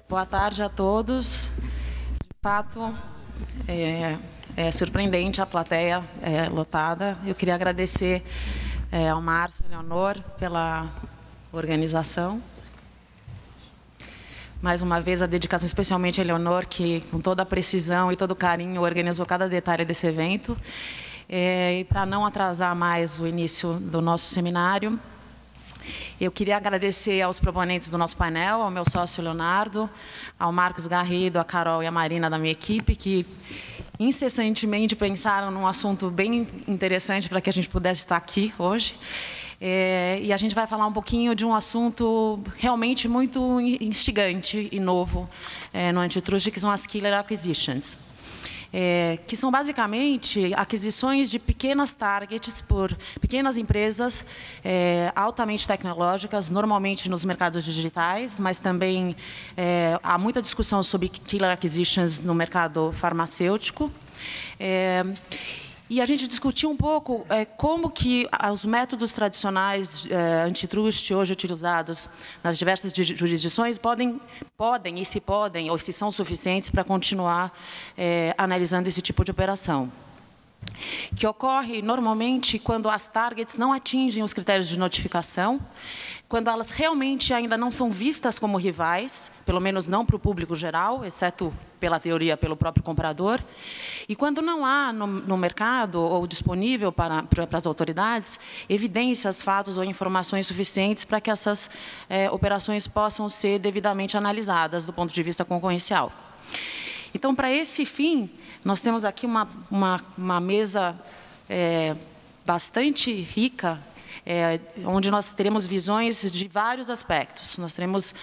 Boa tarde a todos. De fato, é surpreendente a plateia lotada. Eu queria agradecer ao Márcio e ao Leonor pela organização. Mais uma vez, a dedicação especialmente a Leonor, que com toda a precisão e todo o carinho organizou cada detalhe desse evento. E para não atrasar mais o início do nosso seminário, eu queria agradecer aos proponentes do nosso painel, ao meu sócio Leonardo, ao Marcos Garrido, a Carol e a Marina da minha equipe, que incessantemente pensaram num assunto bem interessante para que a gente pudesse estar aqui hoje. E a gente vai falar um pouquinho de um assunto realmente muito instigante e novo no Antitrust, que são as Killer Acquisitions. Que são basicamente aquisições de pequenas targets por pequenas empresas altamente tecnológicas, normalmente nos mercados digitais, mas também há muita discussão sobre killer acquisitions no mercado farmacêutico. E a gente discutiu um pouco como que os métodos tradicionais antitrust hoje utilizados nas diversas jurisdições podem e se podem, ou se são suficientes para continuar analisando esse tipo de operação. Que ocorre normalmente quando as targets não atingem os critérios de notificação, quando elas realmente ainda não são vistas como rivais, pelo menos não para o público geral, exceto pela teoria, pelo próprio comprador, e quando não há no mercado ou disponível para as autoridades evidências, fatos ou informações suficientes para que essas operações possam ser devidamente analisadas do ponto de vista concorrencial. Então, para esse fim, nós temos aqui uma mesa bastante rica, onde nós teremos visões de vários aspectos. Nós teremos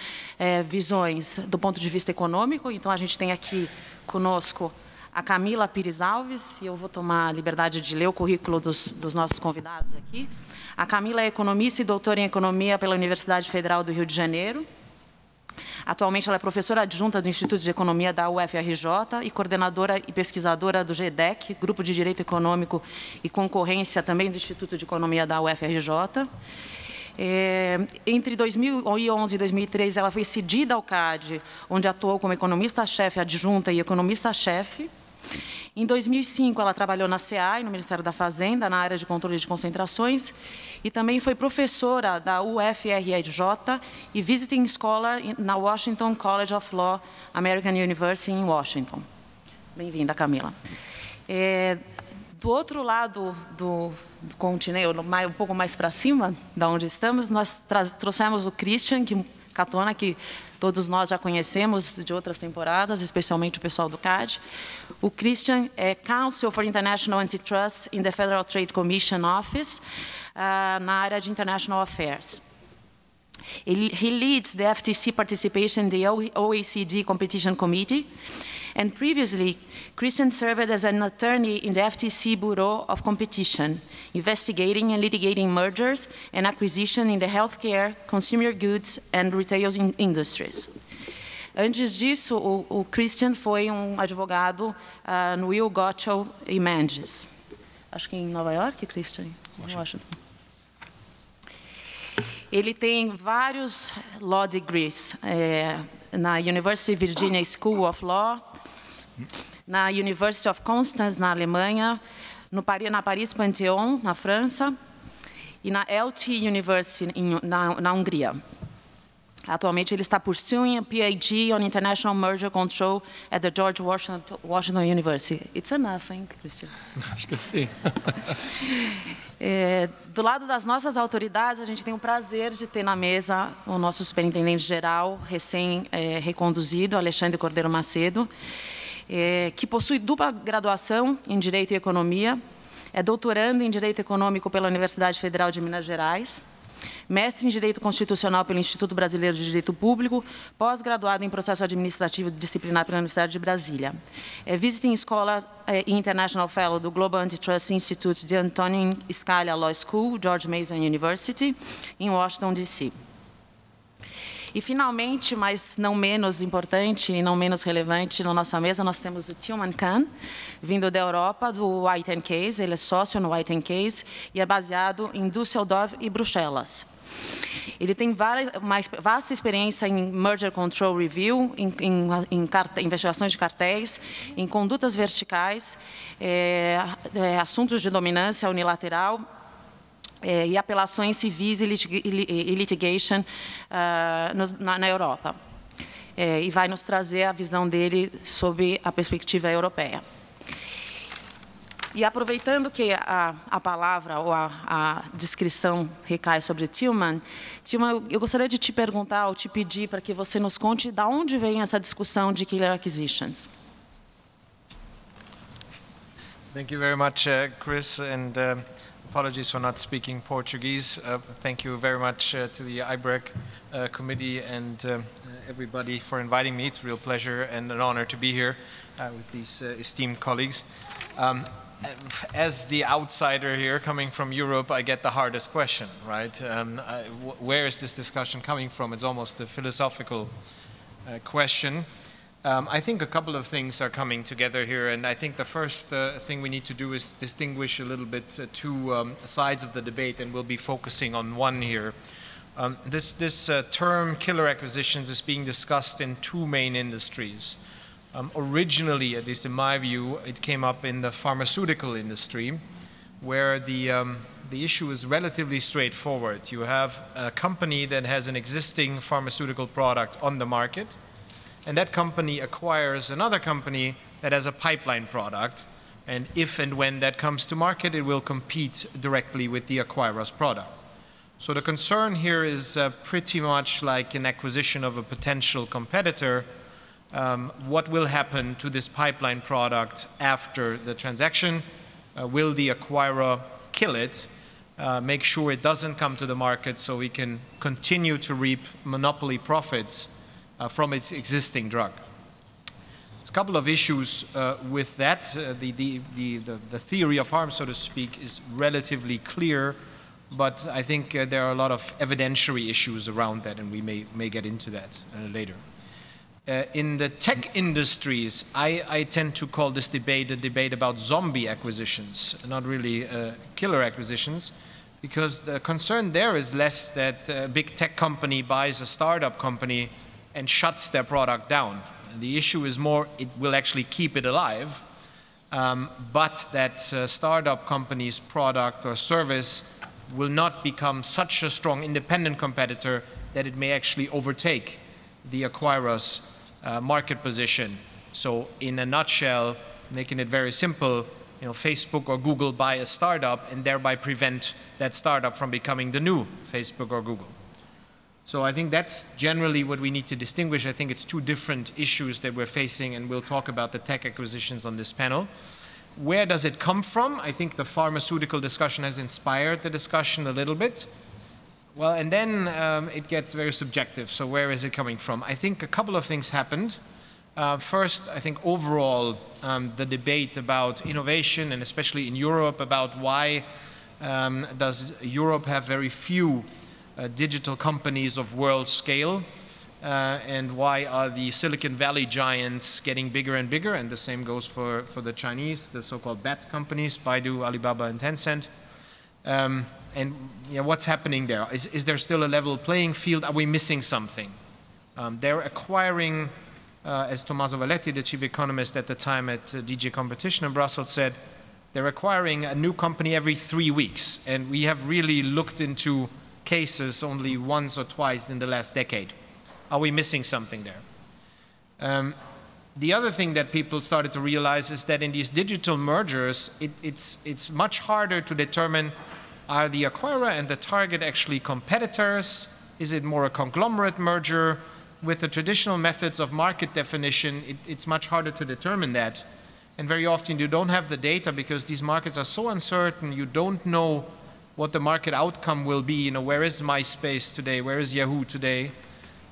visões do ponto de vista econômico, então a gente tem aqui conosco a Camila Pires Alves, e eu vou tomar a liberdade de ler o currículo dos nossos convidados aqui. A Camila é economista e doutora em economia pela Universidade Federal do Rio de Janeiro. Atualmente, ela é professora adjunta do Instituto de Economia da UFRJ e coordenadora e pesquisadora do GDEC, Grupo de Direito Econômico e Concorrência, também do Instituto de Economia da UFRJ. Entre 2011 e 2013, ela foi cedida ao CAD, onde atuou como economista-chefe adjunta e economista-chefe. Em 2005, ela trabalhou na SEAI, no Ministério da Fazenda, na área de controle de concentrações, e também foi professora da UFRJ e visiting scholar na Washington College of Law, American University, em Washington. Bem-vinda, Camila. Do outro lado do continente, um pouco mais para cima, da onde estamos, nós trouxemos o Christian Catona, que todos nós já conhecemos de outras temporadas, especialmente o pessoal do CAD. O Christian é Counsel for International Antitrust in the Federal Trade Commission Office, na área de International Affairs. He leads the FTC participation in the OECD Competition Committee, and previously, Christian served as an attorney in the FTC Bureau of Competition, investigating and litigating mergers and acquisition in the healthcare, consumer goods, and retail industries. Antes disso, o Christian foi um advogado no Will Gotshal e Mendes. Acho que em Nova York, Christian? Washington. Ele tem vários law degrees na University of Virginia School of Law, na University of Constance, na Alemanha, na Paris Panthéon, na França, e na LT University, na Hungria. Atualmente, ele está pursuing a PhD on International Merger Control at the George Washington University. It's enough, hein, Christian? Acho que sim. Do lado das nossas autoridades, a gente tem o prazer de ter na mesa o nosso superintendente-geral, recém-reconduzido, Alexandre Cordeiro Macedo, que possui dupla graduação em Direito e Economia, é doutorando em Direito Econômico pela Universidade Federal de Minas Gerais, mestre em Direito Constitucional pelo Instituto Brasileiro de Direito Público, pós-graduado em Processo Administrativo Disciplinar pela Universidade de Brasília. É visiting scholar e International Fellow do Global Antitrust Institute de Antonin Scalia Law School, George Mason University, em Washington, D.C. E, finalmente, mas não menos importante e não menos relevante, na nossa mesa, nós temos o Tilman Khan, vindo da Europa, do White & Case. Ele é sócio no White & Case e é baseado em Düsseldorf e Bruxelas. Ele tem uma vasta experiência em merger control review, em investigações de cartéis, em condutas verticais, assuntos de dominância unilateral, e apelações civis e litigation na Europa. E vai nos trazer a visão dele sobre a perspectiva europeia. E aproveitando que a palavra ou a descrição recai sobre Tillman, eu gostaria de te perguntar ou te pedir para que você nos conte de onde vem essa discussão de killer acquisitions. Thank you very much, Chris, and apologies for not speaking Portuguese. Thank you very much to the IBREC committee and everybody for inviting me. It's a real pleasure and an honor to be here with these esteemed colleagues. As the outsider here coming from Europe, I get the hardest question, right? Where is this discussion coming from? It's almost a philosophical question. I think a couple of things are coming together here, and I think the first thing we need to do is distinguish a little bit two sides of the debate, and we'll be focusing on one here. This term killer acquisitions is being discussed in two main industries. Originally, at least in my view, it came up in the pharmaceutical industry, where the issue is relatively straightforward. You have a company that has an existing pharmaceutical product on the market, and that company acquires another company that has a pipeline product, and if and when that comes to market, it will compete directly with the acquirer's product. So the concern here is pretty much like an acquisition of a potential competitor. What will happen to this pipeline product after the transaction? Will the acquirer kill it, make sure it doesn't come to the market so we can continue to reap monopoly profits from its existing drug? There's a couple of issues with that. The theory of harm, so to speak, is relatively clear, but I think there are a lot of evidentiary issues around that, and we may get into that later. In the tech industries, I tend to call this debate a debate about zombie acquisitions, not really killer acquisitions, because the concern there is less that a big tech company buys a startup company and shuts their product down. And the issue is more, it will actually keep it alive, but that startup company's product or service will not become such a strong independent competitor that it may actually overtake the acquirer's market position. So in a nutshell, making it very simple, Facebook or Google buy a startup and thereby prevent that startup from becoming the new Facebook or Google. So I think that's generally what we need to distinguish. I think it's two different issues that we're facing, and we'll talk about the tech acquisitions on this panel. Where does it come from? I think the pharmaceutical discussion has inspired the discussion a little bit. Well, and then it gets very subjective. So where is it coming from? I think a couple of things happened. First, I think overall, the debate about innovation, and especially in Europe, about why does Europe have very few digital companies of world scale, and why are the Silicon Valley giants getting bigger and bigger? And the same goes for the Chinese, the so-called BAT companies, Baidu, Alibaba, and Tencent. And what's happening there? Is there still a level playing field? Are we missing something? They're acquiring, as Tommaso Valletti, the chief economist at the time at DG Competition in Brussels, said, they're acquiring a new company every 3 weeks. And we have really looked into cases only once or twice in the last decade. Are we missing something there? The other thing that people started to realize is that in these digital mergers, it's much harder to determine, are the acquirer and the target actually competitors? Is it more a conglomerate merger? With the traditional methods of market definition, it's much harder to determine that. And very often you don't have the data because these markets are so uncertain, you don't know what the market outcome will be. Where is MySpace today? Where is Yahoo today?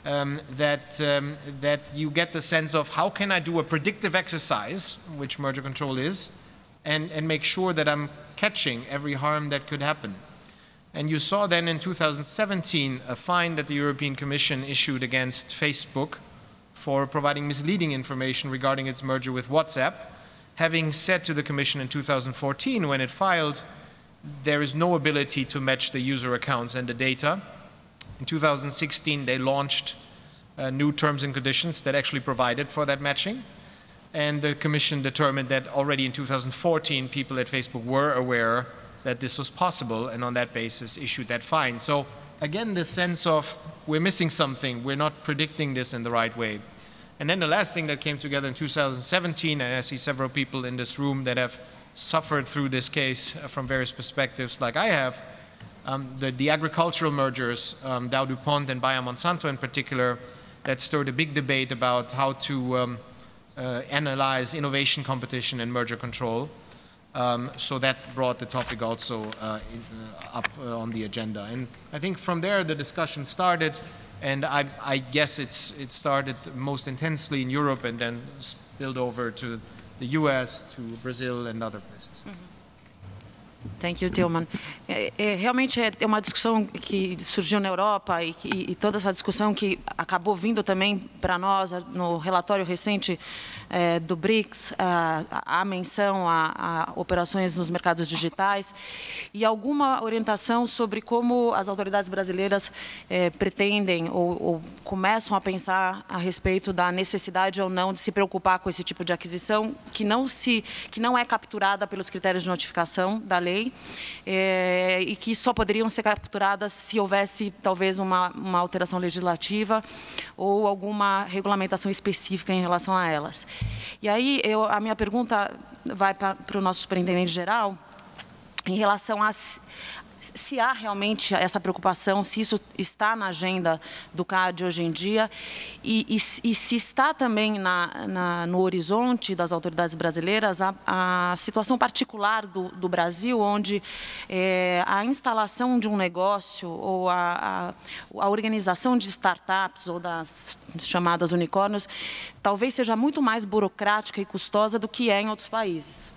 That you get the sense of how can I do a predictive exercise, which merger control is, and make sure that I'm catching every harm that could happen. And you saw then in 2017 a fine that the European Commission issued against Facebook for providing misleading information regarding its merger with WhatsApp, having said to the Commission in 2014 when it filed, there is no ability to match the user accounts and the data, In 2016, they launched new terms and conditions that actually provided for that matching. And the Commission determined that already in 2014, people at Facebook were aware that this was possible, and on that basis issued that fine. So again, this sense of we're missing something, we're not predicting this in the right way. And then the last thing that came together in 2017, and I see several people in this room that have suffered through this case from various perspectives like I have, the agricultural mergers, Dow DuPont and Bayer Monsanto in particular, that stirred a big debate about how to analyze innovation competition and merger control. So that brought the topic also up on the agenda. And I think from there the discussion started, and I guess it started most intensely in Europe and then spilled over to the US, to Brazil and other places. Thank you, Tillman. Realmente é uma discussão que surgiu na Europa e toda essa discussão que acabou vindo também para nós no relatório recente do BRICS, a menção a operações nos mercados digitais e alguma orientação sobre como as autoridades brasileiras pretendem ou começam a pensar a respeito da necessidade ou não de se preocupar com esse tipo de aquisição que não é capturada pelos critérios de notificação da lei e que só poderiam ser capturadas se houvesse talvez uma alteração legislativa ou alguma regulamentação específica em relação a elas. E aí a minha pergunta vai para o nosso superintendente-geral em relação a se há realmente essa preocupação, se isso está na agenda do CAD hoje em dia e se está também no horizonte das autoridades brasileiras a situação particular do Brasil, onde a instalação de um negócio ou a organização de startups ou das chamadas unicórnios talvez seja muito mais burocrática e custosa do que é em outros países.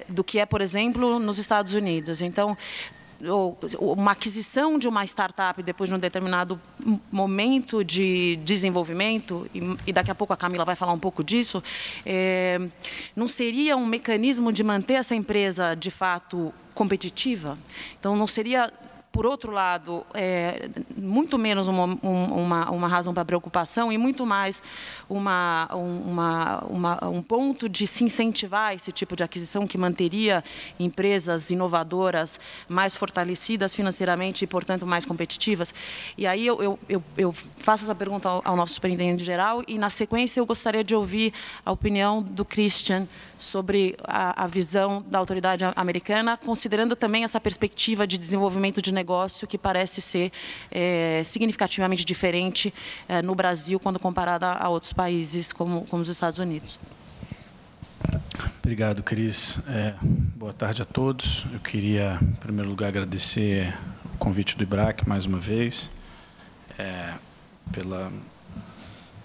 Do que é, por exemplo, nos Estados Unidos. Então, uma aquisição de uma startup depois de um determinado momento de desenvolvimento, e daqui a pouco a Camila vai falar um pouco disso, não seria um mecanismo de manter essa empresa, de fato, competitiva? Então, não seria... Por outro lado, muito menos uma razão para preocupação e muito mais um ponto de se incentivar esse tipo de aquisição que manteria empresas inovadoras mais fortalecidas financeiramente e, portanto, mais competitivas. E aí eu faço essa pergunta ao nosso superintendente-geral e, na sequência, eu gostaria de ouvir a opinião do Christian sobre a visão da autoridade americana, considerando também essa perspectiva de desenvolvimento de negócio que parece ser significativamente diferente no Brasil quando comparada a outros países como os Estados Unidos. Obrigado, Cris. Boa tarde a todos. Eu queria, em primeiro lugar, agradecer o convite do IBRAC mais uma vez, pela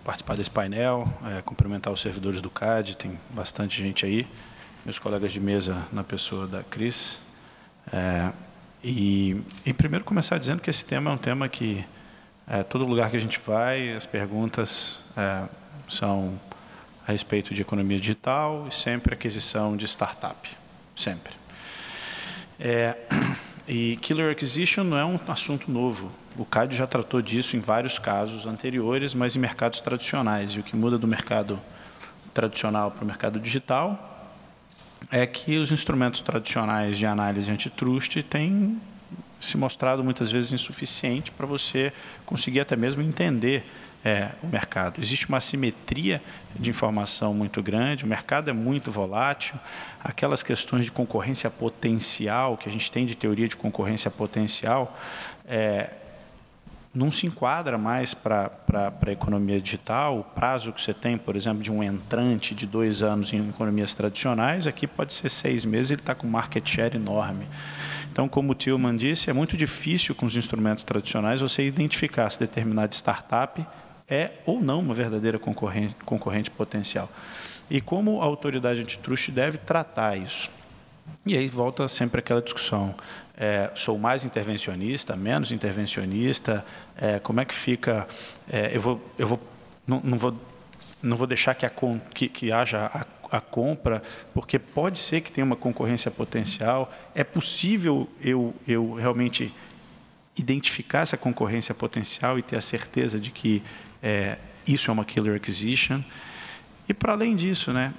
participar desse painel, cumprimentar os servidores do CAD, tem bastante gente aí, meus colegas de mesa na pessoa da Cris. E primeiro começar dizendo que esse tema é um tema que, todo lugar que a gente vai, as perguntas são a respeito de economia digital e sempre aquisição de startup, sempre. E Killer Acquisition não é um assunto novo. O CAD já tratou disso em vários casos anteriores, mas em mercados tradicionais. E o que muda do mercado tradicional para o mercado digital é que os instrumentos tradicionais de análise antitrust têm se mostrado muitas vezes insuficiente para você conseguir até mesmo entender o mercado. Existe uma assimetria de informação muito grande, o mercado é muito volátil, aquelas questões de concorrência potencial, que a gente tem de teoria de concorrência potencial, não se enquadra mais para a economia digital. O prazo que você tem, por exemplo, de um entrante de 2 anos em economias tradicionais, aqui pode ser 6 meses, ele está com market share enorme. Então, como o Tillman disse, é muito difícil com os instrumentos tradicionais você identificar se determinada startup é ou não uma verdadeira concorrente potencial. E como a autoridade antitrust deve tratar isso? E aí volta sempre aquela discussão. Sou mais intervencionista, menos intervencionista? Como é que fica? Não vou deixar que haja a compra, porque pode ser que tenha uma concorrência potencial. É possível eu realmente identificar essa concorrência potencial e ter a certeza de que isso é uma killer acquisition. E, para além disso, né,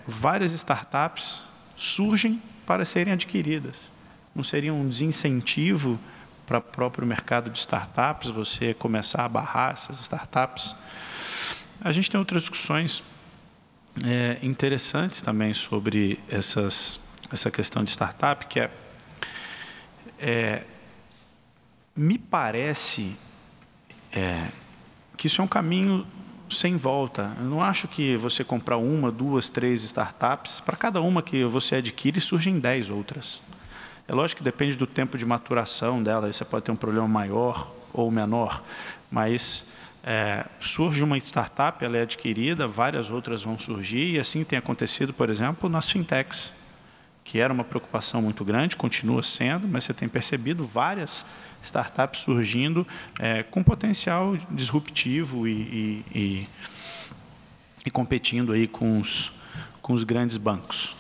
várias startups surgem para serem adquiridas. Não seria um desincentivo para o próprio mercado de startups você começar a barrar essas startups? A gente tem outras discussões interessantes também sobre essa questão de startup, que me parece que isso é um caminho sem volta. Eu não acho que você comprar 1, 2, 3 startups, para cada uma que você adquire, surgem 10 outras. É lógico que depende do tempo de maturação dela, você pode ter um problema maior ou menor, mas surge uma startup, ela é adquirida, várias outras vão surgir, e assim tem acontecido, por exemplo, nas fintechs, que era uma preocupação muito grande, continua sendo, mas você tem percebido várias startups surgindo com potencial disruptivo e competindo aí com os grandes bancos.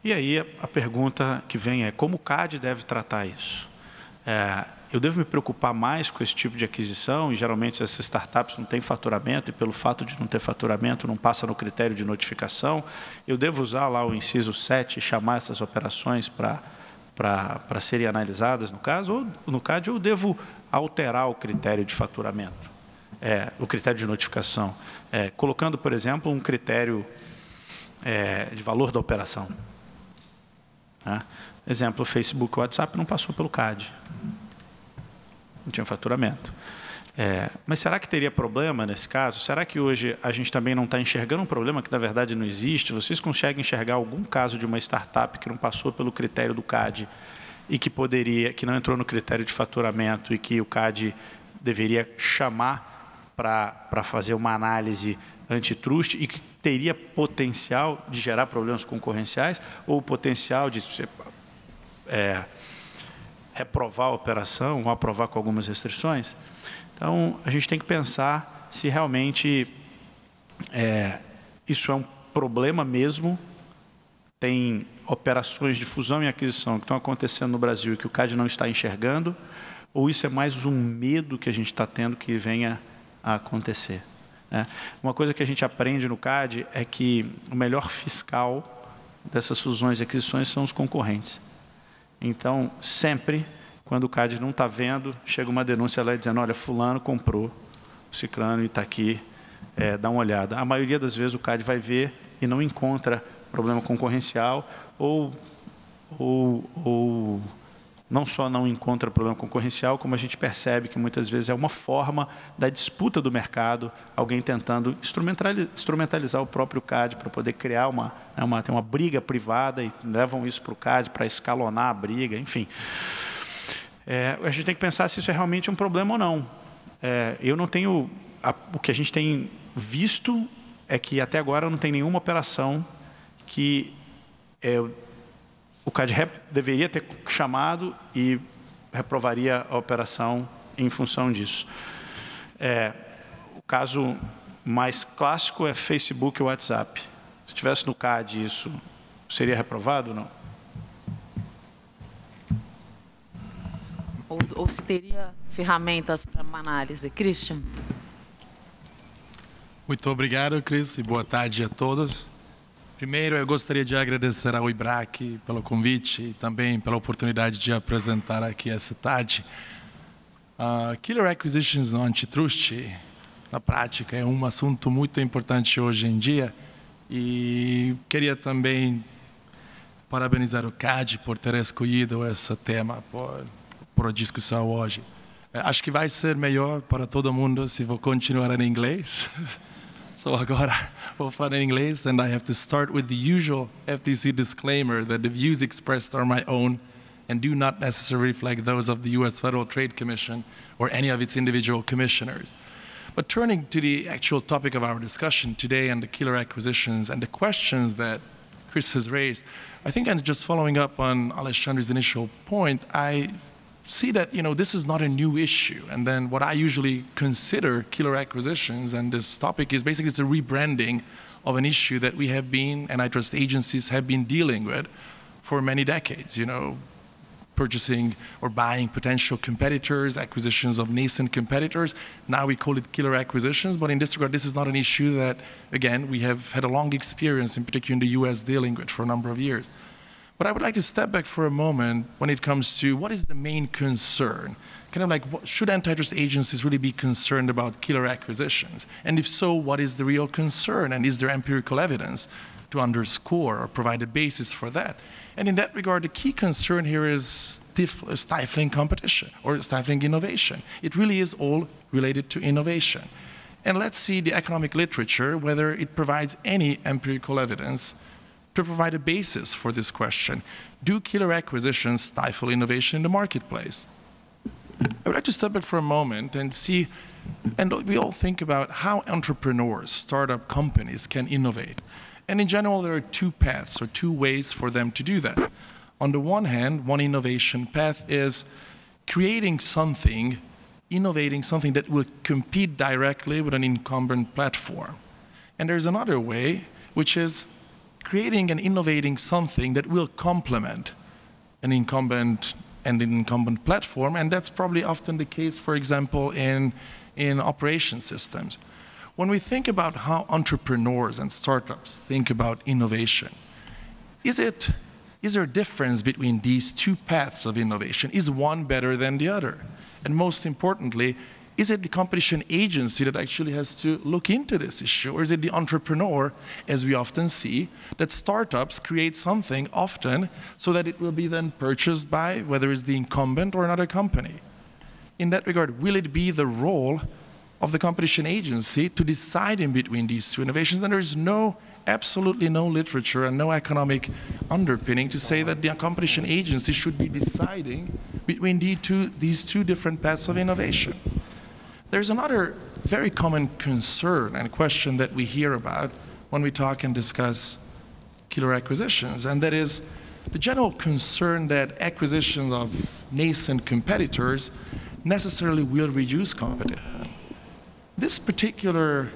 E aí a pergunta que vem é: como o CAD deve tratar isso? Eu devo me preocupar mais com esse tipo de aquisição, e geralmente essas startups não têm faturamento, e pelo fato de não ter faturamento não passa no critério de notificação. Eu devo usar lá o inciso 7 e chamar essas operações para serem analisadas no CAD, ou devo alterar o critério de faturamento, o critério de notificação, colocando, por exemplo, um critério de valor da operação. Exemplo, o Facebook e o WhatsApp não passou pelo CAD. Não tinha faturamento. Mas será que teria problema nesse caso? Será que hoje a gente também não está enxergando um problema que, na verdade, não existe? Vocês conseguem enxergar algum caso de uma startup que não passou pelo critério do CAD e que não entrou no critério de faturamento e que o CAD deveria chamar para fazer uma análise antitrust e que teria potencial de gerar problemas concorrenciais ou potencial de reprovar a operação ou aprovar com algumas restrições? Então, a gente tem que pensar se realmente isso é um problema mesmo. Tem operações de fusão e aquisição que estão acontecendo no Brasil e que o CAD não está enxergando, ou isso é mais um medo que a gente está tendo que venha a acontecer? Uma coisa que a gente aprende no CAD é que o melhor fiscal dessas fusões e aquisições são os concorrentes. Então, sempre, quando o CAD não está vendo, chega uma denúncia lá dizendo: olha, fulano comprou o ciclano e está aqui, dá uma olhada. A maioria das vezes o CAD vai ver e não encontra problema concorrencial, ou não só não encontra problema concorrencial, como a gente percebe que muitas vezes é uma forma da disputa do mercado, alguém tentando instrumentalizar o próprio CAD para poder criar tem uma briga privada e levam isso para o CAD para escalonar a briga, enfim. A gente tem que pensar se isso é realmente um problema ou não. Eu não tenho... O que a gente tem visto é que até agora não tem nenhuma operação que o CAD deveria ter chamado e reprovaria a operação em função disso. O caso mais clássico é Facebook e WhatsApp. Se tivesse no CAD isso, seria reprovado ou não? Ou se teria ferramentas para uma análise. Christian? Muito obrigado, Cris, e boa tarde a todos. Primeiro, eu gostaria de agradecer ao IBRAC pelo convite e também pela oportunidade de apresentar aqui essa tarde. Killer Acquisitions no Antitrust, na prática, é um assunto muito importante hoje em dia, e queria também parabenizar o CAD por ter escolhido esse tema por a discussão hoje. Acho que vai ser melhor para todo mundo se vou continuar em inglês. So agora vou falar em inglês, and I have to start with the usual FTC disclaimer that the views expressed are my own and do not necessarily reflect those of the U.S. Federal Trade Commission or any of its individual commissioners. But turning to the actual topic of our discussion today and the killer acquisitions and the questions that Chris has raised, I think, and just following up on Alexandre's initial point, I see that, this is not a new issue. And then what I usually consider killer acquisitions and this topic is basically it's a rebranding of an issue that we have been, antitrust agencies have been dealing with for many decades. purchasing or buying potential competitors, acquisitions of nascent competitors. Now we call it killer acquisitions, but in this regard, this is not an issue that, again, we have had a long experience, in particular in the US, dealing with for a number of years. But I would like to step back for a moment when it comes to what is the main concern? Kind of like, should antitrust agencies really be concerned about killer acquisitions? And if so, what is the real concern? And is there empirical evidence to underscore or provide a basis for that? And in that regard, the key concern here is stifling competition or stifling innovation. It really is all related to innovation. And let's see the economic literature, whether it provides any empirical evidence to provide a basis for this question. Do killer acquisitions stifle innovation in the marketplace? I would like to step back for a moment and see, and we all think about how entrepreneurs, startup companies can innovate. And in general, there are two paths or two ways for them to do that. On the one hand, one innovation path is creating something, innovating something that will compete directly with an incumbent platform. And there's another way, which is creating and innovating something that will complement an incumbent platform, and that's probably often the case, for example, in operation systems. When we think about how entrepreneurs and startups think about innovation, is there a difference between these two paths of innovation? Is one better than the other? And most importantly, is it the competition agency that actually has to look into this issue? Or is it the entrepreneur, as we often see, that startups create something often so that it will be then purchased by whether it's the incumbent or another company? In that regard, will it be the role of the competition agency to decide in between these two innovations? And there is absolutely no literature and no economic underpinning to say that the competition agency should be deciding between these two different paths of innovation. There's another very common concern and question that we hear about when we talk and discuss killer acquisitions, and that is the general concern that acquisition of nascent competitors necessarily will reduce competition. This particular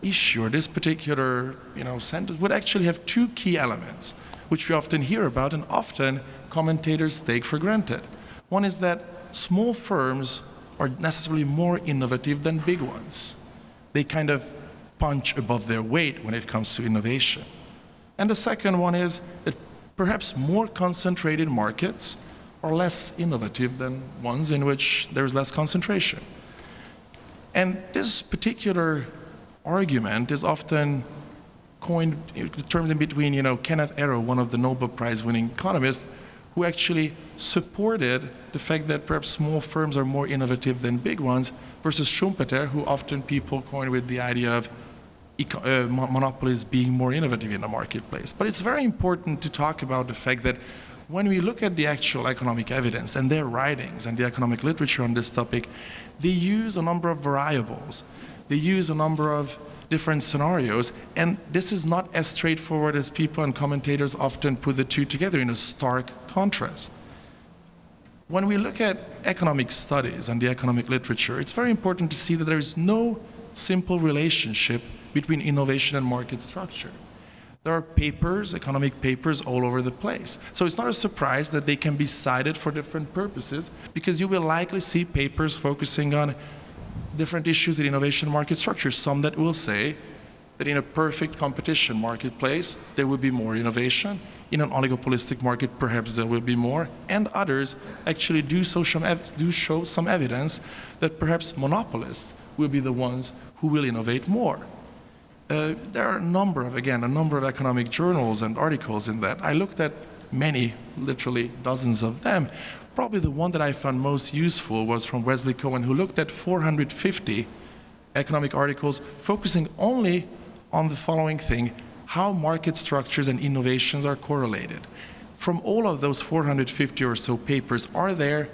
issue, or this particular sentence, would actually have two key elements, which we often hear about and often commentators take for granted. One is that small firms are necessarily more innovative than big ones. They kind of punch above their weight when it comes to innovation. And the second one is that perhaps more concentrated markets are less innovative than ones in which there's less concentration. And this particular argument is often coined terms in between, Kenneth Arrow, one of the Nobel Prize-winning economists, who actually supported the fact that perhaps small firms are more innovative than big ones, versus Schumpeter, who often people coin with the idea of monopolies being more innovative in the marketplace. But it's very important to talk about the fact that when we look at the actual economic evidence and their writings and the economic literature on this topic, they use a number of variables. They use a number of different scenarios, and this is not as straightforward as people and commentators often put the two together in a stark contrast. When we look at economic studies and the economic literature, it's very important to see that there is no simple relationship between innovation and market structure. There are papers, economic papers, all over the place. So it's not a surprise that they can be cited for different purposes, because you will likely see papers focusing on different issues in innovation and market structure. Some that will say that in a perfect competition marketplace, there will be more innovation. In an oligopolistic market, perhaps there will be more. And others actually do show some evidence that perhaps monopolists will be the ones who will innovate more. There are a number of economic journals and articles in that. I looked at many, literally dozens of them. Probably the one that I found most useful was from Wesley Cohen, who looked at 450 economic articles focusing only on the following thing: how market structures and innovations are correlated. From all of those 450 or so papers, are there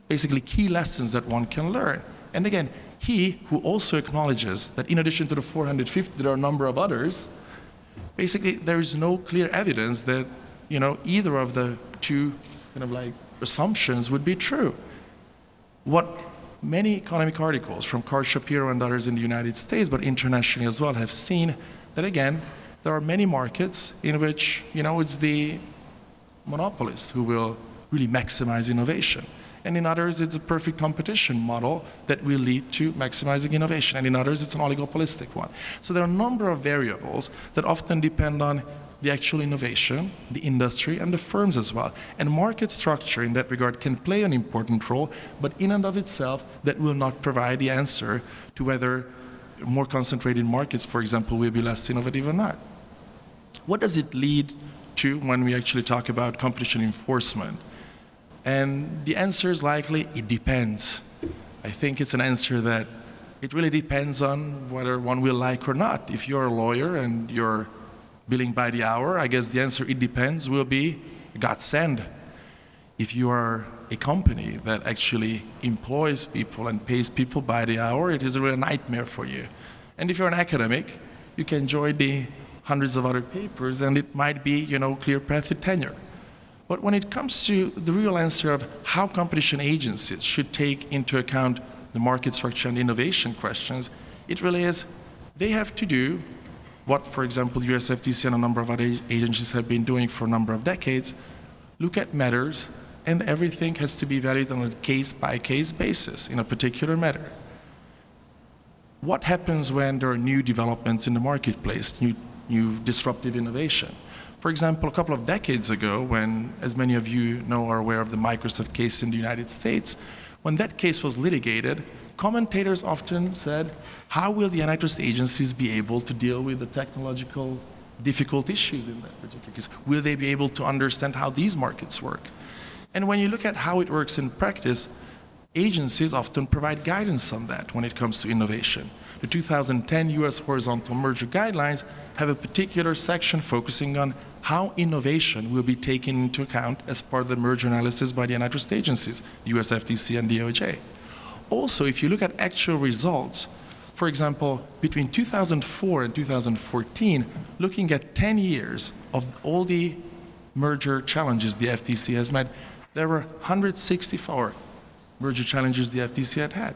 basically key lessons that one can learn? And again, he who also acknowledges that in addition to the 450, there are a number of others, basically there is no clear evidence that either of the two assumptions would be true. What many economic articles from Carl Shapiro and others in the United States, but internationally as well, have seen that, again, there are many markets in which it's the monopolist who will really maximize innovation. And in others, it's a perfect competition model that will lead to maximizing innovation. And in others, it's an oligopolistic one. So there are a number of variables that often depend on the actual innovation, the industry, and the firms as well. And market structure in that regard can play an important role, but in and of itself, that will not provide the answer to whether more concentrated markets, for example, will be less innovative or not. What does it lead to when we actually talk about competition enforcement? And the answer is likely, it depends. I think it's an answer that it really depends on whether one will like or not. If you're a lawyer and you're billing by the hour, I guess the answer, it depends, will be godsend. If you are a company that actually employs people and pays people by the hour, it is really a nightmare for you. And if you're an academic, you can enjoy the hundreds of other papers, and it might be, clear path to tenure. But when it comes to the real answer of how competition agencies should take into account the market structure and innovation questions, it really is, they have to do what, for example, US FTC and a number of other agencies have been doing for a number of decades, look at matters, and everything has to be valued on a case-by-case basis in a particular matter. What happens when there are new developments in the marketplace, new disruptive innovation? For example, a couple of decades ago, when, as many of you know, are aware of the Microsoft case in the United States, when that case was litigated, commentators often said, how will the antitrust agencies be able to deal with the technological difficult issues in that particular case? Will they be able to understand how these markets work? And when you look at how it works in practice, agencies often provide guidance on that when it comes to innovation. The 2010 US Horizontal Merger Guidelines have a particular section focusing on how innovation will be taken into account as part of the merger analysis by the antitrust agencies, the US FTC and DOJ. Also, if you look at actual results, for example, between 2004 and 2014, looking at 10 years of all the merger challenges the FTC has met, there were 164 merger challenges the FTC had.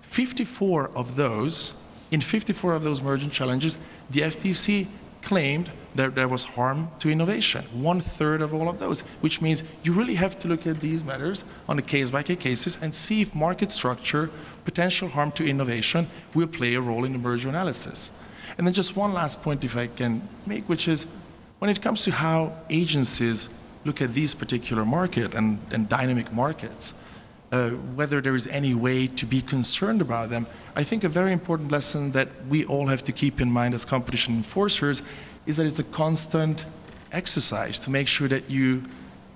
54 of those, in 54 of those merger challenges, the FTC claimed that there was harm to innovation, 1/3 of all of those, which means you really have to look at these matters on a case-by-case basis and see if market structure, potential harm to innovation will play a role in the merger analysis. And then just one last point, if I can make, which is when it comes to how agencies look at these particular market and dynamic markets, whether there is any way to be concerned about them, I think a very important lesson that we all have to keep in mind as competition enforcers is that it's a constant exercise to make sure that you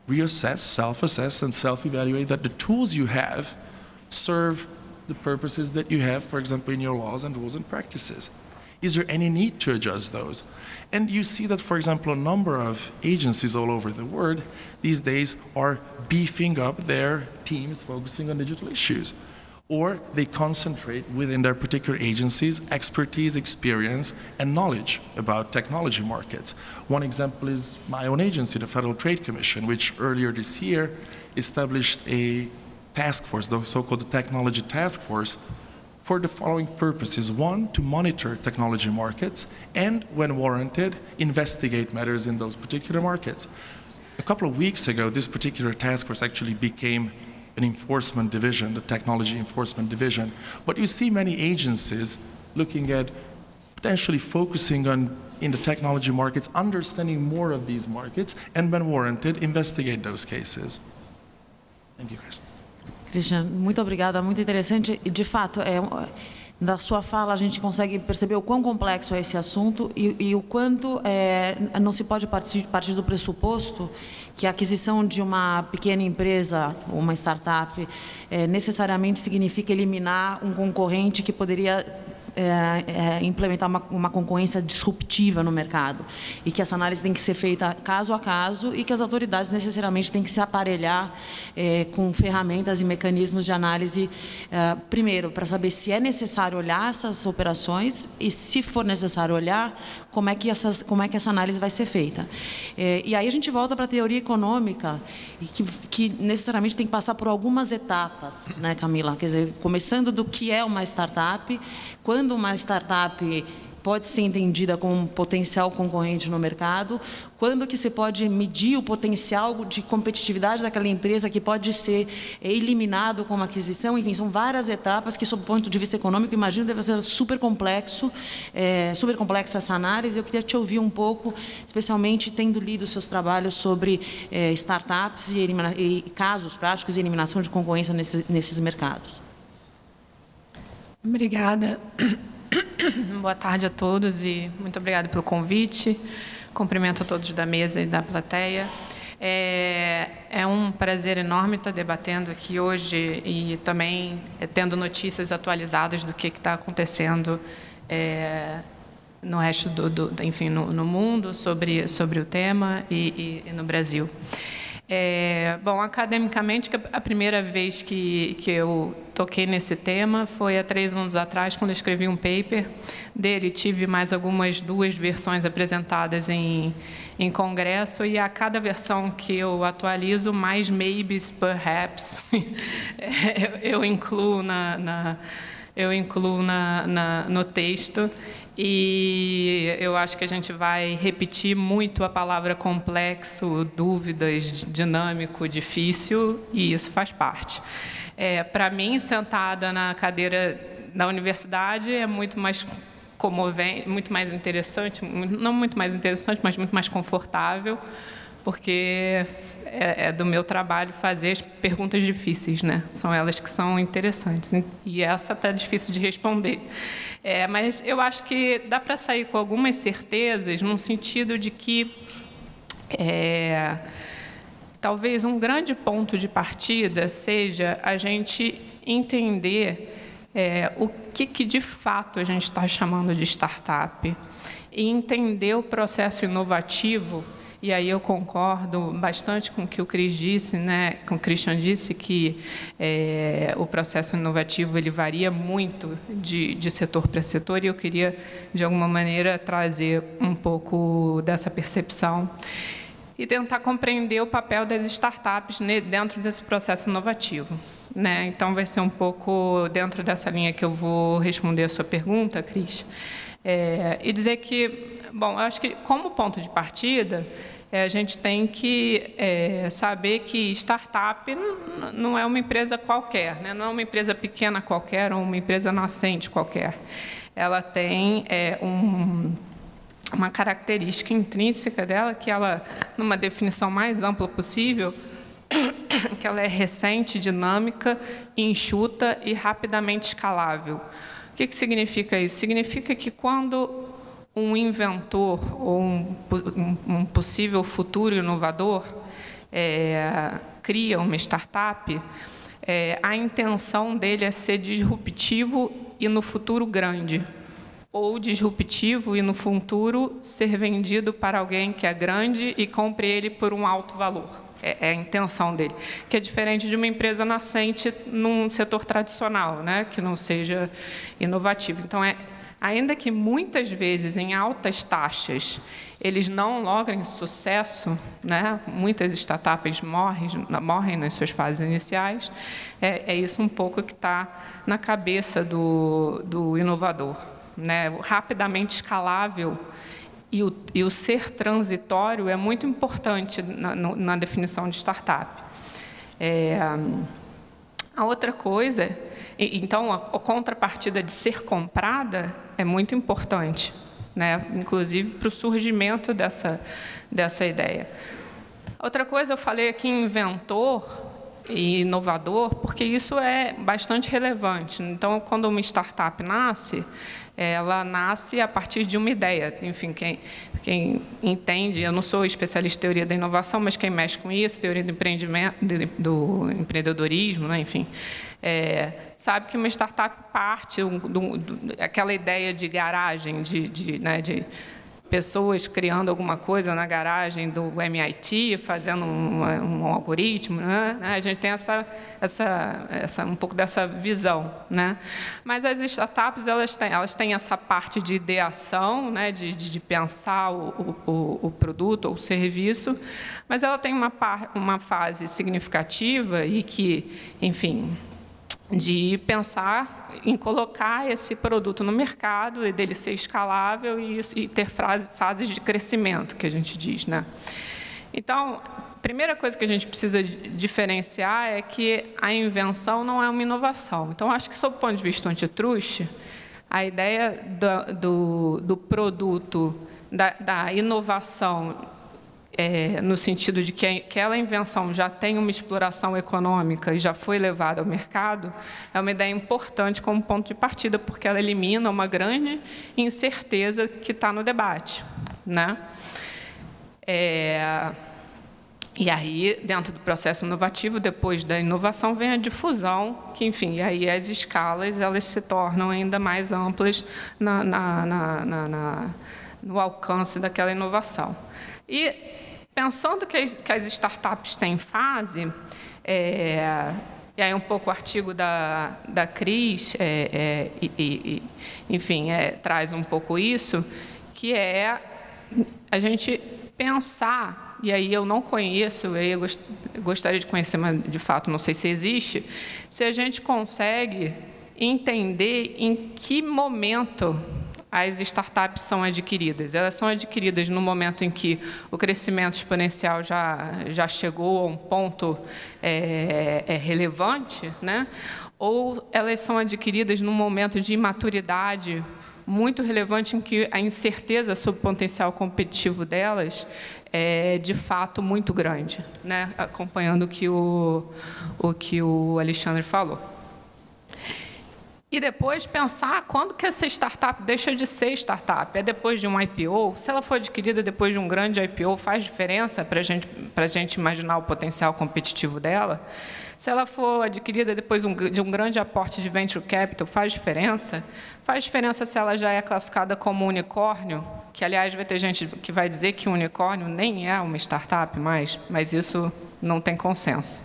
reassess, self-assess, and self-evaluate that the tools you have serve the purposes that you have, for example, in your laws and rules and practices. Is there any need to adjust those? And you see that, for example, a number of agencies all over the world these days are beefing up their teams focusing on digital issues. Or they concentrate within their particular agencies expertise, experience, and knowledge about technology markets. One example is my own agency, the Federal Trade Commission, which earlier this year established a task force, the so-called Technology Task Force, for the following purposes. One, to monitor technology markets, and when warranted, investigate matters in those particular markets. A couple of weeks ago, this particular task force actually became an enforcement division, the technology enforcement division. But you see many agencies looking at potentially focusing on, in the technology markets, understanding more of these markets, and when warranted, investigate those cases. Thank you, guys. Christian, muito obrigada, muito interessante. E, de fato, da sua fala, a gente consegue perceber o quão complexo é esse assunto e o quanto não se pode partir do pressuposto que a aquisição de uma pequena empresa, uma startup, necessariamente significa eliminar um concorrente que poderia implementar uma concorrência disruptiva no mercado, e que essa análise tem que ser feita caso a caso e que as autoridades necessariamente têm que se aparelhar com ferramentas e mecanismos de análise, primeiro, para saber se é necessário olhar essas operações e, se for necessário olhar, como é que essa análise vai ser feita. E aí a gente volta para a teoria econômica, que necessariamente tem que passar por algumas etapas, né, Camila? Quer dizer, começando do que é uma startup, quando uma startup pode ser entendida como um potencial concorrente no mercado, quando que se pode medir o potencial de competitividade daquela empresa que pode ser eliminado com uma aquisição. Enfim, são várias etapas que, sob o ponto de vista econômico, imagino deve ser super complexo, super complexa essa análise. Eu queria te ouvir um pouco, especialmente tendo lido seus trabalhos sobre startups e casos práticos e eliminação de concorrência nesses mercados. Obrigada. Boa tarde a todos e muito obrigada pelo convite. Cumprimento a todos da mesa e da plateia. É um prazer enorme estar debatendo aqui hoje e também tendo notícias atualizadas do que está acontecendo no resto enfim, no mundo sobre o tema e no Brasil. Bom, academicamente, a primeira vez que eu toquei nesse tema foi há 3 anos atrás, quando eu escrevi um paper dele. Tive mais algumas 2 versões apresentadas em congresso, e a cada versão que eu atualizo, mais maybes, perhaps, eu incluo no texto. E eu acho que a gente vai repetir muito a palavra complexo, dúvidas, dinâmico, difícil, e isso faz parte. Para mim, sentada na cadeira da universidade, é muito mais comovente, muito mais interessante, não muito mais interessante, mas muito mais confortável, porque é do meu trabalho fazer as perguntas difíceis, né? São elas que são interessantes, e essa está difícil de responder. Mas eu acho que dá para sair com algumas certezas, no sentido de que talvez um grande ponto de partida seja a gente entender o que de fato a gente está chamando de startup, e entender o processo inovativo. E aí eu concordo bastante com o que o Cris disse, né? Com o Christian disse, que o processo inovativo ele varia muito de setor para setor, e eu queria, de alguma maneira, trazer um pouco dessa percepção e tentar compreender o papel das startups dentro desse processo inovativo, né? Então, vai ser um pouco dentro dessa linha que eu vou responder a sua pergunta, Cris. E dizer que, bom, eu acho que, como ponto de partida, a gente tem que saber que startup não é uma empresa qualquer, né? Não é uma empresa pequena qualquer ou uma empresa nascente qualquer. Ela tem uma característica intrínseca dela, que ela, numa definição mais ampla possível, que ela é recente, dinâmica, enxuta e rapidamente escalável. O que significa isso? Significa que quando um inventor ou um possível futuro inovador cria uma startup, a intenção dele é ser disruptivo e no futuro grande, ou disruptivo e no futuro ser vendido para alguém que é grande e compre ele por um alto valor. É a intenção dele, que é diferente de uma empresa nascente num setor tradicional, né, que não seja inovativo. Então, ainda que muitas vezes em altas taxas eles não logrem sucesso, né, muitas startups morrem nas suas fases iniciais, é isso um pouco que está na cabeça do inovador, né, rapidamente escalável. E o ser transitório é muito importante na definição de startup. A outra coisa, então, a contrapartida de ser comprada é muito importante, né? Inclusive para o surgimento dessa ideia. Outra coisa, eu falei aqui em inventor e inovador, porque isso é bastante relevante. Então, quando uma startup nasce, ela nasce a partir de uma ideia. Enfim, quem entende, eu não sou especialista em teoria da inovação, mas quem mexe com isso, teoria do empreendimento, do empreendedorismo, né, enfim, sabe que uma startup parte aquela ideia de garagem, de pessoas criando alguma coisa na garagem do MIT, fazendo um algoritmo, né? A gente tem um pouco dessa visão, né? Mas as startups elas têm essa parte de ideação, né? de pensar o produto ou o serviço, mas ela tem uma fase significativa e que, enfim, de pensar em colocar esse produto no mercado e dele ser escalável e ter fases de crescimento, que a gente diz, né? Então, a primeira coisa que a gente precisa diferenciar é que a invenção não é uma inovação. Então, acho que, sob o ponto de vista antitruste, a ideia do produto, da inovação, no sentido de que aquela invenção já tem uma exploração econômica e já foi levada ao mercado, é uma ideia importante como ponto de partida, porque ela elimina uma grande incerteza que está no debate, né? E aí, dentro do processo inovativo, depois da inovação, vem a difusão, que, enfim, e aí as escalas elas se tornam ainda mais amplas no alcance daquela inovação. E, pensando que as startups têm fase, e aí um pouco o artigo da Cris, enfim, traz um pouco isso, que é a gente pensar, e aí eu não conheço, eu gostaria de conhecer, mas de fato não sei se existe, se a gente consegue entender em que momento as startups são adquiridas. Elas são adquiridas no momento em que o crescimento exponencial já chegou a um ponto relevante, né? Ou elas são adquiridas num momento de imaturidade muito relevante em que a incerteza sobre o potencial competitivo delas é, de fato, muito grande, né? Acompanhando o que o Alexandre falou. E depois pensar quando que essa startup deixa de ser startup. É depois de um IPO? Se ela for adquirida depois de um grande IPO, faz diferença para a gente imaginar o potencial competitivo dela? Se ela for adquirida depois de um grande aporte de venture capital, faz diferença? Faz diferença se ela já é classificada como unicórnio, que, aliás, vai ter gente que vai dizer que o unicórnio nem é uma startup mais, mas isso não tem consenso.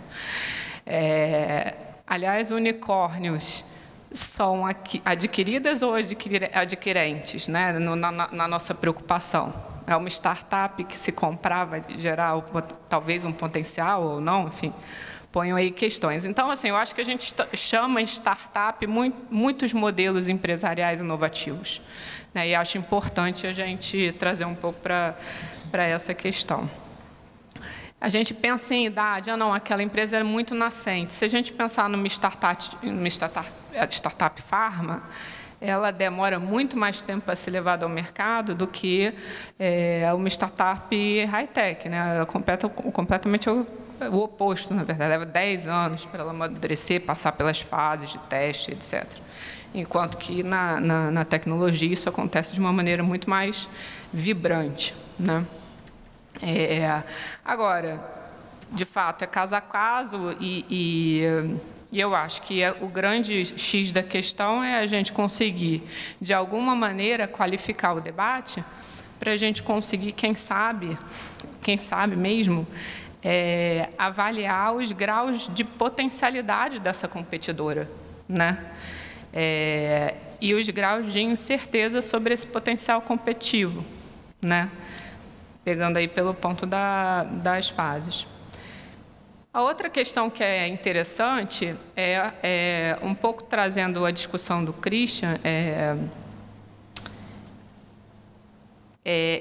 Aliás, unicórnios são adquiridas ou adquirentes, né? Na nossa preocupação. É uma startup que, se comprar, vai gerar talvez um potencial ou não, enfim, ponham aí questões. Então, assim, eu acho que a gente chama startup muitos modelos empresariais inovativos, né? E acho importante a gente trazer um pouco para essa questão. A gente pensa em idade, não, aquela empresa é muito nascente. Se a gente pensar numa startup pharma, ela demora muito mais tempo para ser levada ao mercado do que uma startup high-tech, né? Completamente o oposto, na verdade. Leva 10 anos para ela amadurecer, passar pelas fases de teste, etc. Enquanto que na tecnologia isso acontece de uma maneira muito mais vibrante, né? Agora, de fato, é caso a caso e eu acho que o grande X da questão é a gente conseguir, de alguma maneira, qualificar o debate para a gente conseguir, quem sabe mesmo, avaliar os graus de potencialidade dessa competidora, né? E os graus de incerteza sobre esse potencial competitivo, né? Pegando aí pelo ponto das fases. A outra questão que é interessante é um pouco trazendo a discussão do Christian,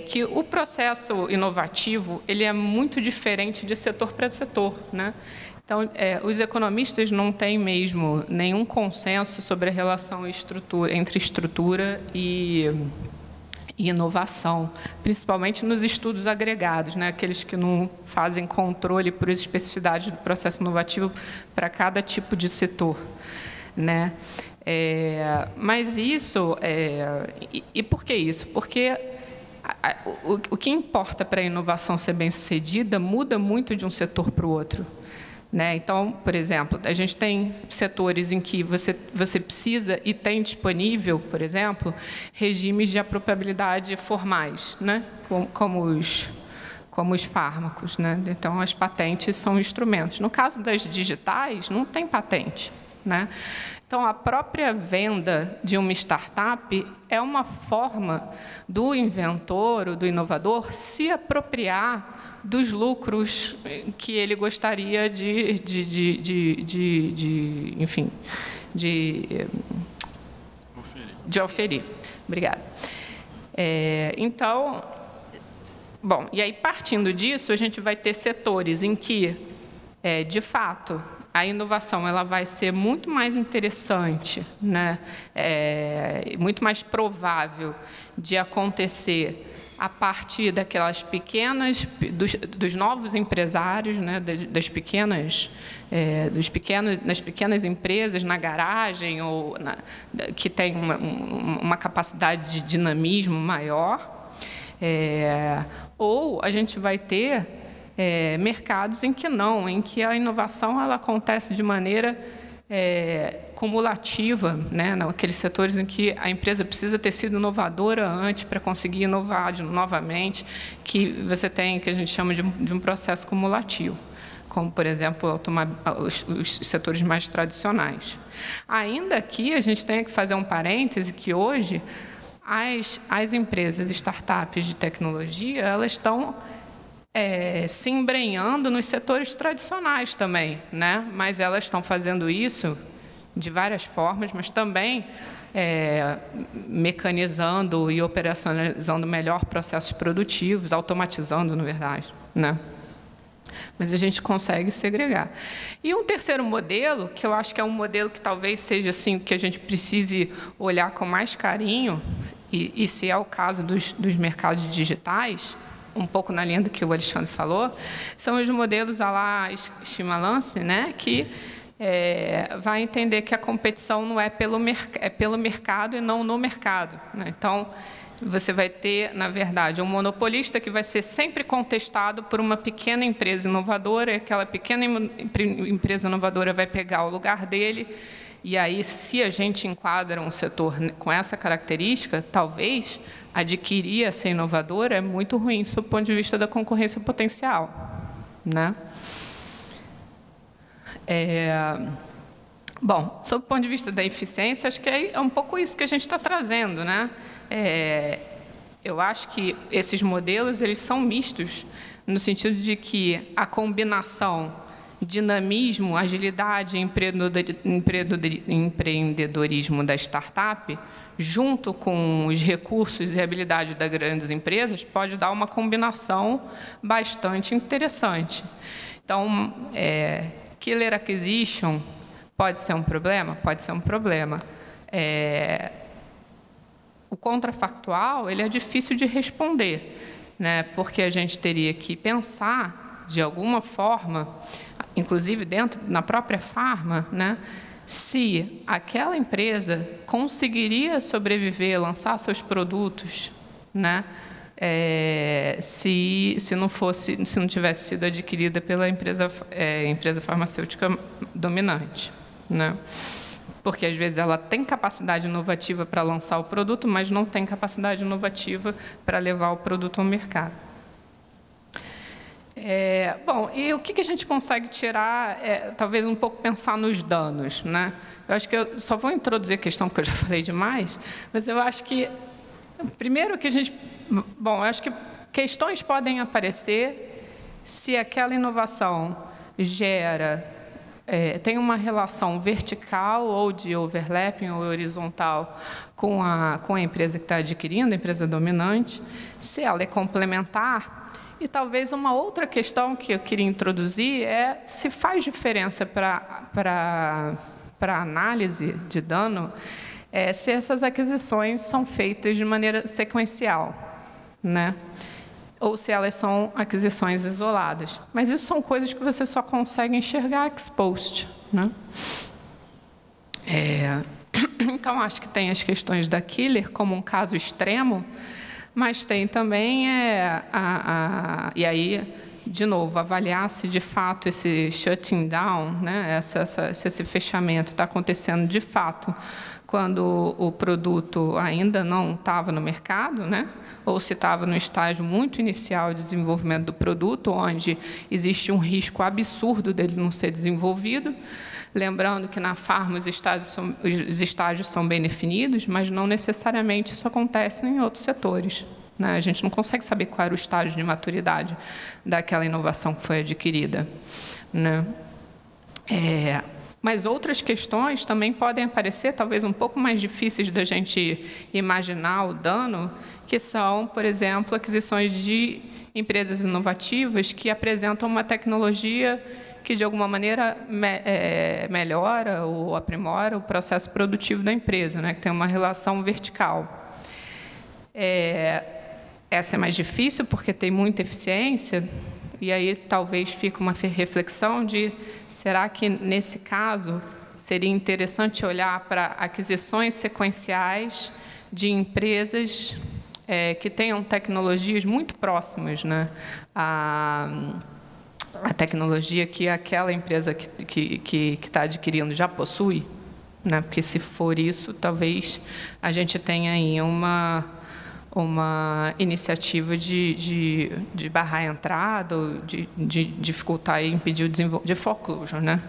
que o processo inovativo ele é muito diferente de setor para setor, né? Então, os economistas não têm mesmo nenhum consenso sobre a relação entre estrutura e inovação, principalmente nos estudos agregados, né? Aqueles que não fazem controle por especificidades do processo inovativo para cada tipo de setor, né? Mas isso, e por que isso? Porque o que importa para a inovação ser bem-sucedida muda muito de um setor para o outro, né? Então, por exemplo, a gente tem setores em que você precisa e tem disponível, por exemplo, regimes de aprovabilidade formais, né? Como os fármacos, né? Então, as patentes são instrumentos. No caso das digitais, não tem patente, né? Então, a própria venda de uma startup é uma forma do inventor ou do inovador se apropriar dos lucros que ele gostaria enfim, de oferir. Obrigada. Então, bom, e aí, partindo disso, a gente vai ter setores em que, de fato, a inovação ela vai ser muito mais interessante, né? Muito mais provável de acontecer a partir daquelas pequenas, dos novos empresários, né? das pequenas empresas na garagem ou que tem uma capacidade de dinamismo maior, ou a gente vai ter mercados em que não, em que a inovação ela acontece de maneira cumulativa, né? Naqueles setores em que a empresa precisa ter sido inovadora antes para conseguir inovar novamente, que você tem, que a gente chama de um processo cumulativo, como, por exemplo, os setores mais tradicionais. Ainda que a gente tenha que fazer um parêntese que hoje as empresas, startups de tecnologia, elas estão se embrenhando nos setores tradicionais também, né? Mas elas estão fazendo isso de várias formas, mas também mecanizando e operacionalizando melhor processos produtivos, automatizando, na verdade, né? Mas a gente consegue segregar. E um terceiro modelo, que eu acho que é um modelo que talvez seja assim, que a gente precise olhar com mais carinho, e se é o caso dos mercados digitais, um pouco na linha do que o Alexandre falou, são os modelos à la Chimalance, né, que vai entender que a competição não é pelo mercado e não no mercado, né? Então, você vai ter, na verdade, um monopolista que vai ser sempre contestado por uma pequena empresa inovadora, e aquela pequena empresa inovadora vai pegar o lugar dele, e aí, se a gente enquadra um setor com essa característica, talvez adquirir essa inovadora é muito ruim, sob o ponto de vista da concorrência potencial, né? Bom, sob o ponto de vista da eficiência, acho que é um pouco isso que a gente está trazendo, né? Eu acho que esses modelos eles são mistos, no sentido de que a combinação dinamismo, agilidade e empreendedorismo da startup, junto com os recursos e habilidade das grandes empresas, pode dar uma combinação bastante interessante. Então, killer acquisition pode ser um problema? Pode ser um problema. O contrafactual ele é difícil de responder, né? Porque a gente teria que pensar, de alguma forma, inclusive na própria Pharma, né? Se aquela empresa conseguiria sobreviver, lançar seus produtos, né? Se não tivesse sido adquirida pela empresa farmacêutica dominante, né? Porque, às vezes, ela tem capacidade inovativa para lançar o produto, mas não tem capacidade inovativa para levar o produto ao mercado. Bom, e o que a gente consegue tirar, talvez um pouco pensar nos danos, né? Eu acho que eu só vou introduzir a questão, porque eu já falei demais, mas eu acho que, primeiro que a gente... Bom, eu acho que questões podem aparecer se aquela inovação tem uma relação vertical ou de overlapping ou horizontal com a empresa que está adquirindo, a empresa dominante, se ela é complementar. E talvez uma outra questão que eu queria introduzir é se faz diferença para análise de dano, se essas aquisições são feitas de maneira sequencial, né? Ou se elas são aquisições isoladas. Mas isso são coisas que você só consegue enxergar ex post, né? Então, acho que tem as questões da killer como um caso extremo, mas tem também, e aí, de novo, avaliar se de fato esse shutting down, né, se esse fechamento está acontecendo de fato quando o produto ainda não estava no mercado, né? Ou se estava no estágio muito inicial de desenvolvimento do produto, onde existe um risco absurdo dele não ser desenvolvido. Lembrando que na farma os estágios são bem definidos, mas não necessariamente isso acontece em outros setores, né? A gente não consegue saber qual era o estágio de maturidade daquela inovação que foi adquirida, né? Mas outras questões também podem aparecer, talvez um pouco mais difíceis da gente imaginar o dano, que são, por exemplo, aquisições de empresas inovativas que apresentam uma tecnologia que, de alguma maneira, melhora ou aprimora o processo produtivo da empresa, né, que tem uma relação vertical. Essa é mais difícil porque tem muita eficiência, e aí talvez fique uma reflexão de, será que, nesse caso, seria interessante olhar para aquisições sequenciais de empresas que tenham tecnologias muito próximas, né, a tecnologia que aquela empresa que está adquirindo já possui, né? Porque, se for isso, talvez a gente tenha aí uma iniciativa de barrar a entrada, ou de dificultar e impedir o desenvolvimento de foreclosure, né?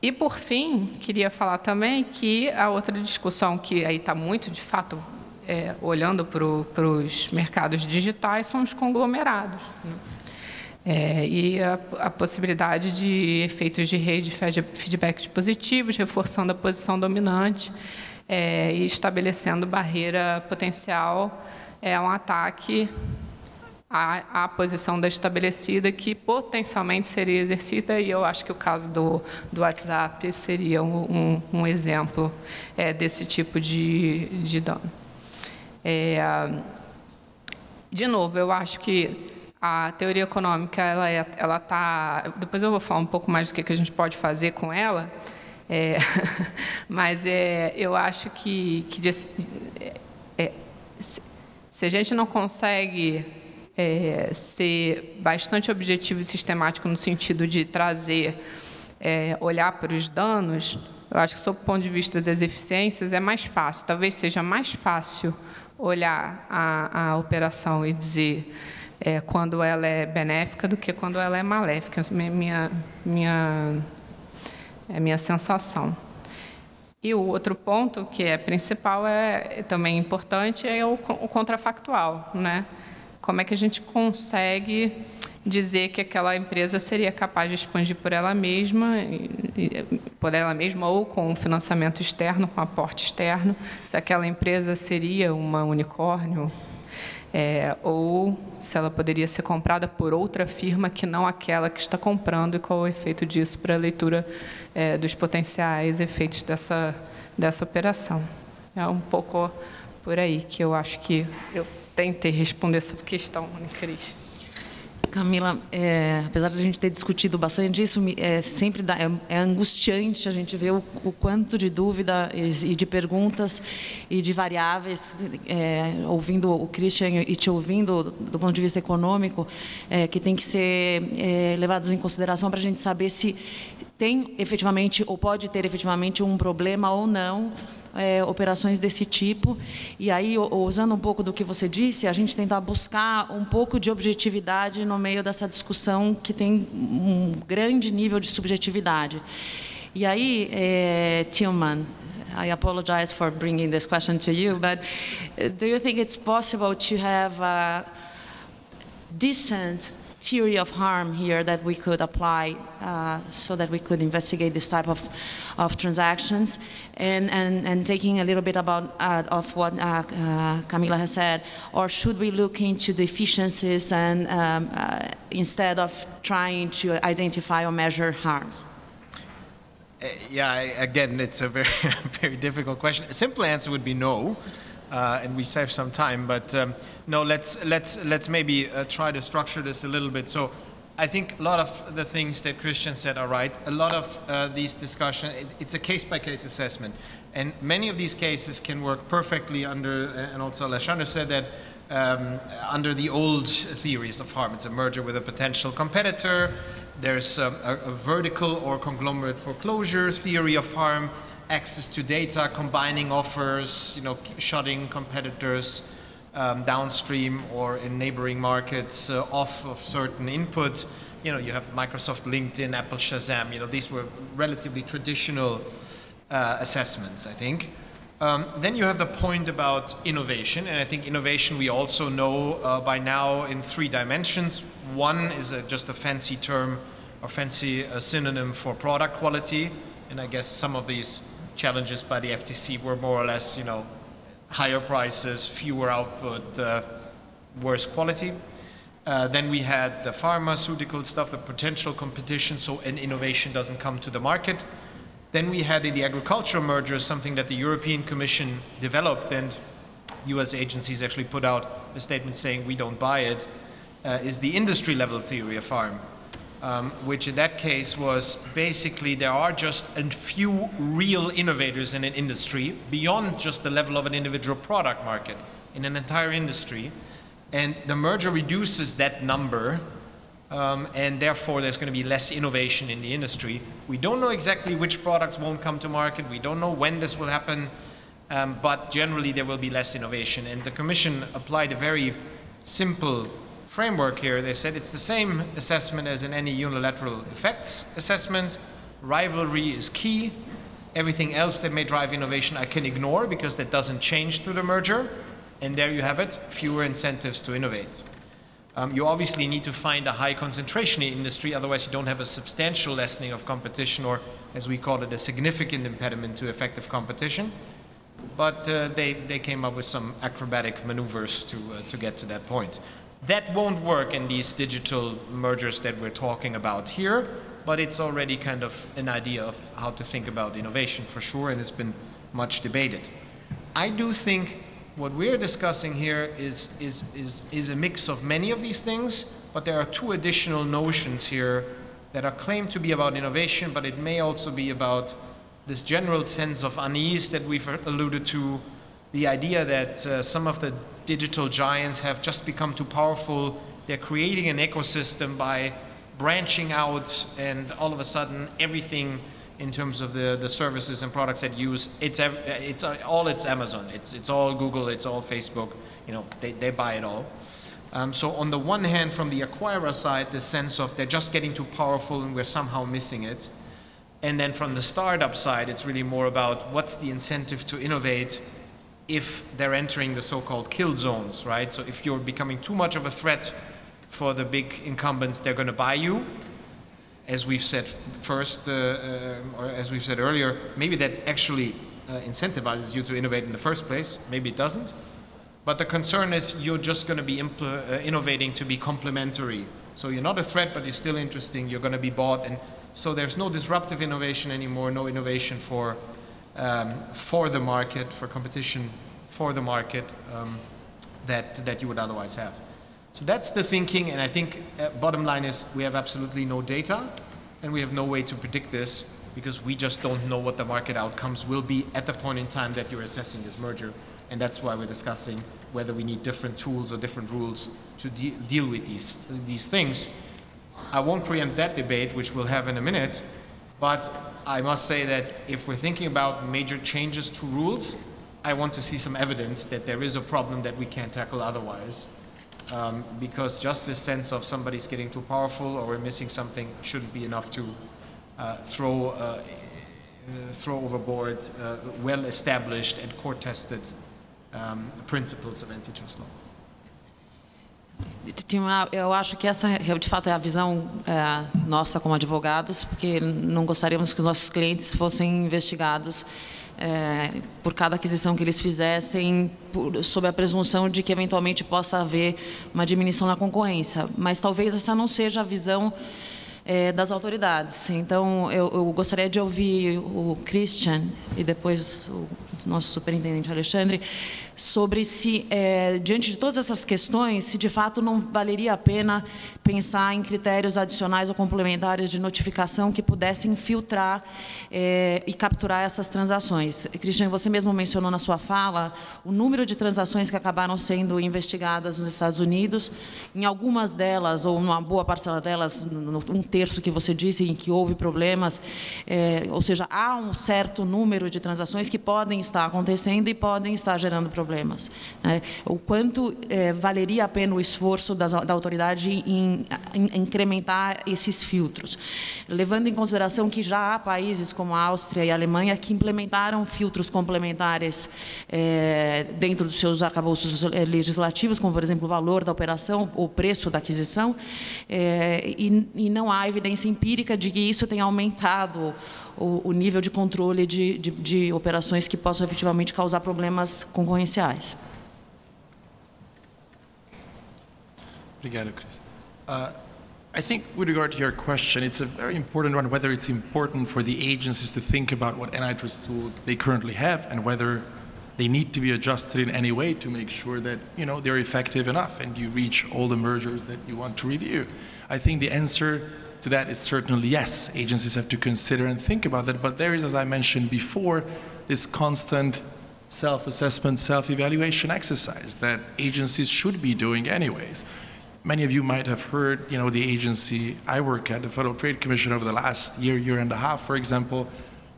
E, por fim, queria falar também que a outra discussão que aí está muito, de fato, olhando para os mercados digitais, são os conglomerados, né? E a possibilidade de efeitos de rede, feedback positivos, reforçando a posição dominante, e estabelecendo barreira potencial a um ataque à posição da estabelecida, que potencialmente seria exercida, e eu acho que o caso do WhatsApp seria um exemplo desse tipo de dano. De novo, eu acho que a teoria econômica, ela tá. Depois eu vou falar um pouco mais do que a gente pode fazer com ela, mas eu acho que se a gente não consegue ser bastante objetivo e sistemático no sentido de trazer, olhar para os danos, eu acho que, sob o ponto de vista das eficiências, é mais fácil. Talvez seja mais fácil olhar a operação e dizer quando ela é benéfica do que quando ela é maléfica. Minha sensação. E o outro ponto, que é principal, também importante, é o contrafactual, né? Como é que a gente consegue dizer que aquela empresa seria capaz de expandir por ela mesma ou com um financiamento externo, com aporte externo, se aquela empresa seria uma unicórnio, ou se ela poderia ser comprada por outra firma que não aquela que está comprando, e qual o efeito disso para a leitura dos potenciais efeitos dessa operação. É um pouco por aí que eu acho que eu tentei responder essa questão, Cris. Camila, apesar de a gente ter discutido bastante isso, sempre é angustiante a gente ver o quanto de dúvida e de perguntas e de variáveis, ouvindo o Christian e te ouvindo do ponto de vista econômico, que tem que ser levadas em consideração para a gente saber se tem efetivamente ou pode ter efetivamente um problema ou não, operações desse tipo. E aí, usando um pouco do que você disse, a gente tentar buscar um pouco de objetividade no meio dessa discussão que tem um grande nível de subjetividade. E aí, Tillman, I apologize for bringing this question to you, but do you think it's possible to have a decent theory of harm here that we could apply so that we could investigate this type of transactions? And taking a little bit of what Camila has said, or should we look into the efficiencies and instead of trying to identify or measure harms? Again, it's a very, very difficult question. A simple answer would be no. And we save some time, but no, let's maybe try to structure this a little bit. So I think a lot of the things that Christian said are right. A lot of these discussions, it's a case-by-case assessment. And many of these cases can work perfectly under, and also Alexander said that, under the old theories of harm. It's a merger with a potential competitor. There's a vertical or conglomerate foreclosure theory of harm, access to data, combining offers, shutting competitors downstream or in neighboring markets off of certain input. You have Microsoft, LinkedIn, Apple, Shazam. These were relatively traditional assessments, I think. Then you have the point about innovation, and I think innovation we also know by now in 3 dimensions. One is just a fancy term or fancy synonym for product quality, and I guess some of these challenges by the FTC were more or less, higher prices, fewer output, worse quality. Then we had the pharmaceutical stuff, the potential competition, so an innovation doesn't come to the market. Then we had in the agricultural mergers something that the European Commission developed, and US agencies actually put out a statement saying we don't buy it, is the industry level theory of harm, which in that case was basically there are just a few real innovators in an industry beyond just the level of an individual product market in an entire industry, and the merger reduces that number. And therefore there's going to be less innovation in the industry. We don't know exactly which products won't come to market. We don't know when this will happen, but generally there will be less innovation. And the Commission applied a very simple framework here. They said it's the same assessment as in any unilateral effects assessment. Rivalry is key. Everything else that may drive innovation I can ignore because that doesn't change through the merger. And there you have it, fewer incentives to innovate. You obviously need to find a high concentration in industry, otherwise you don't have a substantial lessening of competition, or as we call it, a significant impediment to effective competition. But they came up with some acrobatic maneuvers to get to that point. That won't work in these digital mergers that we're talking about here, but it's already kind of an idea of how to think about innovation for sure, and it's been much debated. I do think what we're discussing here is a mix of many of these things, but there are 2 additional notions here that are claimed to be about innovation, but it may also be about this general sense of unease that we've alluded to, the idea that some of the digital giants have just become too powerful. They're creating an ecosystem by branching out, and all of a sudden everything in terms of the services and products that use, it's Amazon, it's all Google, it's all Facebook, they buy it all. So on the one hand, from the acquirer side, the sense of they're just getting too powerful and we're somehow missing it. And then from the startup side, it's really more about what's the incentive to innovate if they're entering the so-called kill zones, right? So if you're becoming too much of a threat for the big incumbents, they're going to buy you. As we've said first, or as we've said earlier, maybe that actually incentivizes you to innovate in the first place. Maybe it doesn't. But the concern is you're just going to be innovating to be complementary. So you're not a threat, but you're still interesting. You're going to be bought. And so there's no disruptive innovation anymore, no innovation for the market, for competition for the market that you would otherwise have. So that's the thinking, and I think bottom line is we have absolutely no data, and we have no way to predict this because we just don't know what the market outcomes will be at the point in time that you're assessing this merger, and that's why we're discussing whether we need different tools or different rules to deal with these things. I won't preempt that debate, which we'll have in a minute, but I must say that if we're thinking about major changes to rules, I want to see some evidence that there is a problem that we can't tackle otherwise. Because just this sense of somebody's getting too powerful or we're missing something shouldn't be enough to throw overboard well-established and court-tested principles of antitrust law. Eu acho que essa, de fato, é a visão nossa como advogados, porque não gostaríamos que os nossos clientes fossem investigados por cada aquisição que eles fizessem, sob a presunção de que eventualmente possa haver uma diminuição na concorrência. Mas talvez essa não seja a visão das autoridades. Então, eu gostaria de ouvir o Christian e depois o nosso superintendente Alexandre, sobre se, diante de todas essas questões, se de fato não valeria a pena pensar em critérios adicionais ou complementares de notificação que pudessem filtrar e capturar essas transações. Cristian, você mesmo mencionou na sua fala o número de transações que acabaram sendo investigadas nos Estados Unidos. Em algumas delas, ou numa boa parcela delas, um terço que você disse, em que houve problemas, ou seja, há um certo número de transações que podem estar acontecendo e podem estar gerando problemas. O quanto valeria a pena o esforço da autoridade em incrementar esses filtros, levando em consideração que já há países como a Áustria e a Alemanha que implementaram filtros complementares dentro dos seus arcabouços legislativos, como, por exemplo, o valor da operação ou preço da aquisição, e não há evidência empírica de que isso tenha aumentado o nível de controle de operações que possam efetivamente causar problemas concorrenciais. Obrigado, Cris. I think with regard to your question, it's a very important one, whether it's important for the agencies to think about what antitrust tools they currently have and whether they need to be adjusted in any way to make sure that, you know, they're effective enough and you reach all the mergers that you want to review. I think the answer to that is certainly yes. Agencies have to consider and think about that, but there is, as I mentioned before, this constant self-assessment, self-evaluation exercise that agencies should be doing anyways. Many of you might have heard, you know, the agency I work at, the Federal Trade Commission, over the last year and a half, for example,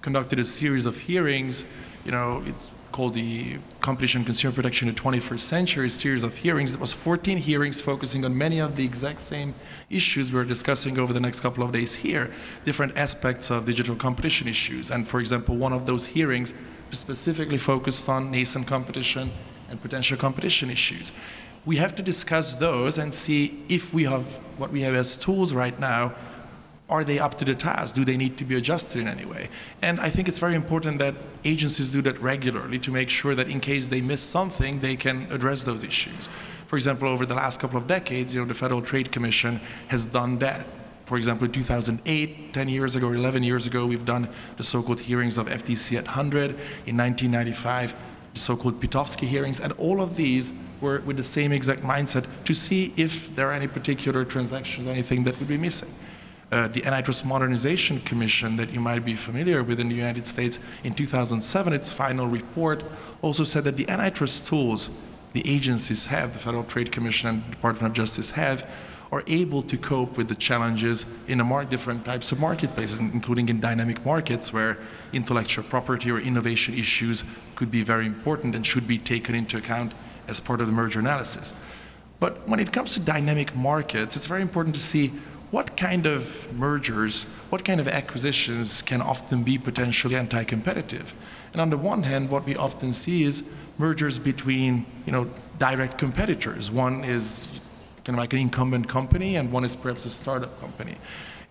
conducted a series of hearings. You know, it's called the Competition and Consumer Protection in the 21st Century, a series of hearings. It was 14 hearings focusing on many of the exact same issues we're discussing over the next couple of days here, different aspects of digital competition issues. And for example, one of those hearings specifically focused on nascent competition and potential competition issues. We have to discuss those and see if we have what we have as tools right now, are they up to the task? Do they need to be adjusted in any way? And I think it's very important that agencies do that regularly to make sure that in case they miss something, they can address those issues. For example, over the last couple of decades, you know, the Federal Trade Commission has done that. For example, in 2008, 10 years ago, 11 years ago, we've done the so-called hearings of FTC at 100. In 1995, the so-called Pitofsky hearings, and all of these were with the same exact mindset to see if there are any particular transactions, anything that would be missing. The Antitrust Modernization Commission that you might be familiar with in the United States, in 2007, its final report also said that the antitrust tools the agencies have, the Federal Trade Commission and the Department of Justice have, are able to cope with the challenges in different types of marketplaces, including in dynamic markets where intellectual property or innovation issues could be very important and should be taken into account as part of the merger analysis. But when it comes to dynamic markets, it's very important to see what kind of mergers, what kind of acquisitions can often be potentially anti-competitive. And on the one hand, what we often see is mergers between, you know, direct competitors. One is kind of like an incumbent company, and one is perhaps a startup company.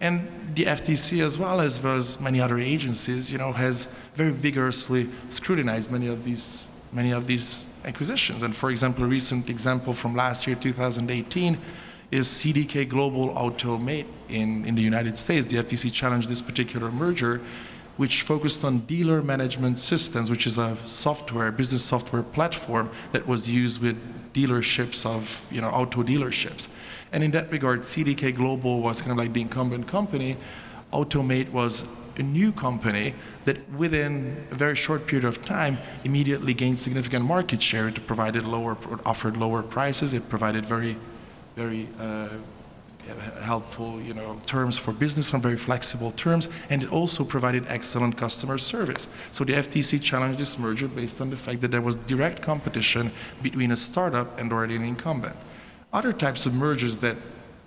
And the FTC, as well as many other agencies, you know, has very vigorously scrutinized many of these acquisitions. And for example, a recent example from last year, 2018, is CDK Global Automate in the United States. The FTC challenged this particular merger, which focused on dealer management systems, which is a business software platform that was used with dealerships of, you know, auto dealerships. And in that regard, CDK Global was kind of like the incumbent company. Automate was a new company that within a very short period of time immediately gained significant market share. It offered lower prices. It provided very helpful, you know, terms for business on very flexible terms, and it also provided excellent customer service. So the FTC challenged this merger based on the fact that there was direct competition between a startup and already an incumbent. Other types of mergers that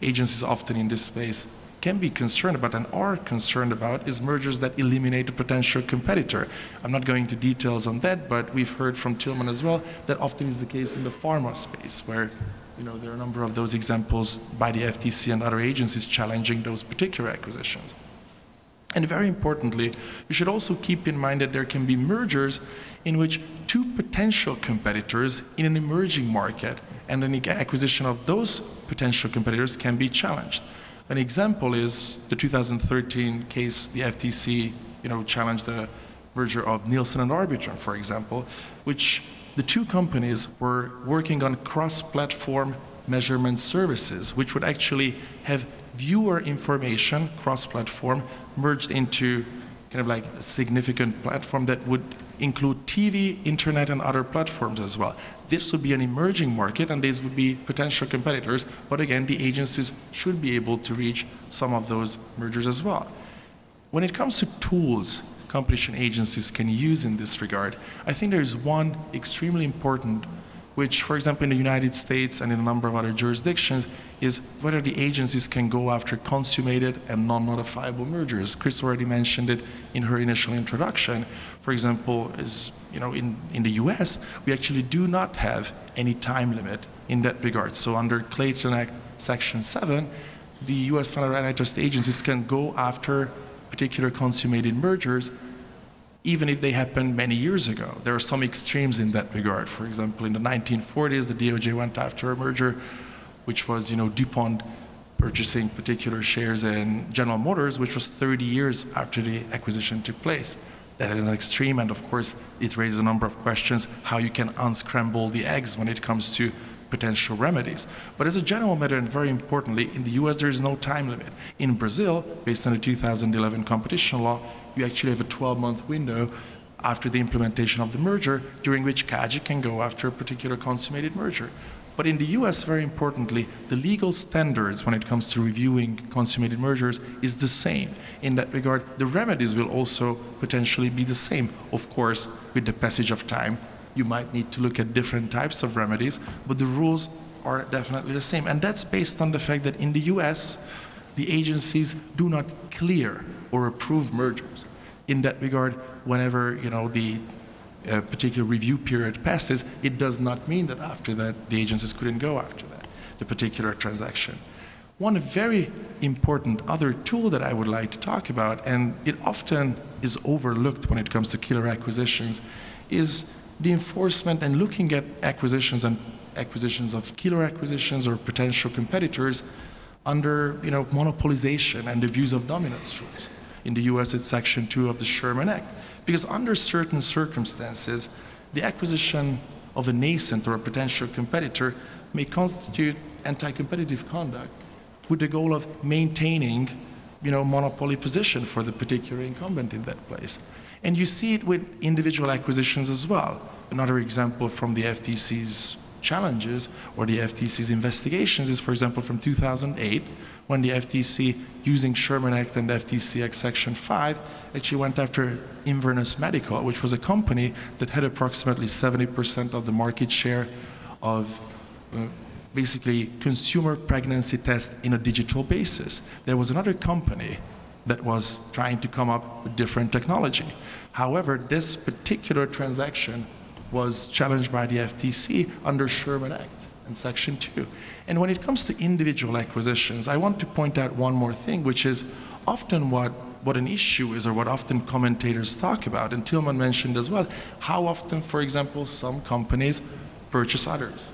agencies often in this space can be concerned about and are concerned about is mergers that eliminate a potential competitor. I'm not going into details on that, but we've heard from Tillman as well that often is the case in the pharma space, where, you know, there are a number of those examples by the FTC and other agencies challenging those particular acquisitions. And very importantly, we should also keep in mind that there can be mergers in which two potential competitors in an emerging market and an acquisition of those potential competitors can be challenged. An example is the 2013 case, the FTC, you know, challenged the merger of Nielsen and Arbitron, for example, which the two companies were working on cross-platform measurement services, which would actually have viewer information, cross-platform, merged into kind of like a significant platform that would include TV, internet, and other platforms as well. This would be an emerging market, and these would be potential competitors, but again, the agencies should be able to reach some of those mergers as well. When it comes to tools competition agencies can use in this regard, I think there is one extremely important, which, for example, in the United States and in a number of other jurisdictions, is whether the agencies can go after consummated and non-modifiable mergers. Chris already mentioned it in her initial introduction. For example, in the US, we actually do not have any time limit in that regard. So under Clayton Act Section 7, the US federal antitrust agencies can go after particular consummated mergers even if they happened many years ago. There are some extremes in that regard. For example, in the 1940s, the DOJ went after a merger which was, DuPont purchasing particular shares in General Motors, which was 30 years after the acquisition took place. That is an extreme, and of course, it raises a number of questions how you can unscramble the eggs when it comes to potential remedies. But as a general matter, and very importantly, in the US, there is no time limit. In Brazil, based on the 2011 competition law, you actually have a 12-month window after the implementation of the merger, during which CADE can go after a particular consummated merger. But in the US, very importantly, the legal standards when it comes to reviewing consummated mergers is the same. In that regard, the remedies will also potentially be the same. Of course, with the passage of time, you might need to look at different types of remedies, but the rules are definitely the same. And that's based on the fact that in the US, the agencies do not clear or approve mergers. In that regard, whenever the particular review period passes, it does not mean that after that the agencies couldn't go after that, the particular transaction. One very important other tool that I would like to talk about, and it often is overlooked when it comes to killer acquisitions, is the enforcement and looking at acquisitions and acquisitions of killer acquisitions or potential competitors under monopolization and abuse of dominance rules. In the US, it's Section 2 of the Sherman Act. Because under certain circumstances, the acquisition of a nascent or a potential competitor may constitute anti-competitive conduct with the goal of maintaining, monopoly position for the particular incumbent in that place. And you see it with individual acquisitions as well. Another example from the FTC's challenges or the FTC's investigations is, for example, from 2008, when the FTC, using Sherman Act and FTC Act Section 5, actually went after Inverness Medical, which was a company that had approximately 70% of the market share of basically consumer pregnancy tests in a digital basis. There was another company that was trying to come up with different technology. However, this particular transaction was challenged by the FTC under Sherman Act and Section 2. And when it comes to individual acquisitions, I want to point out one more thing, which is often what an issue is, or what often commentators talk about, and Tillman mentioned as well, how often, for example, some companies purchase others,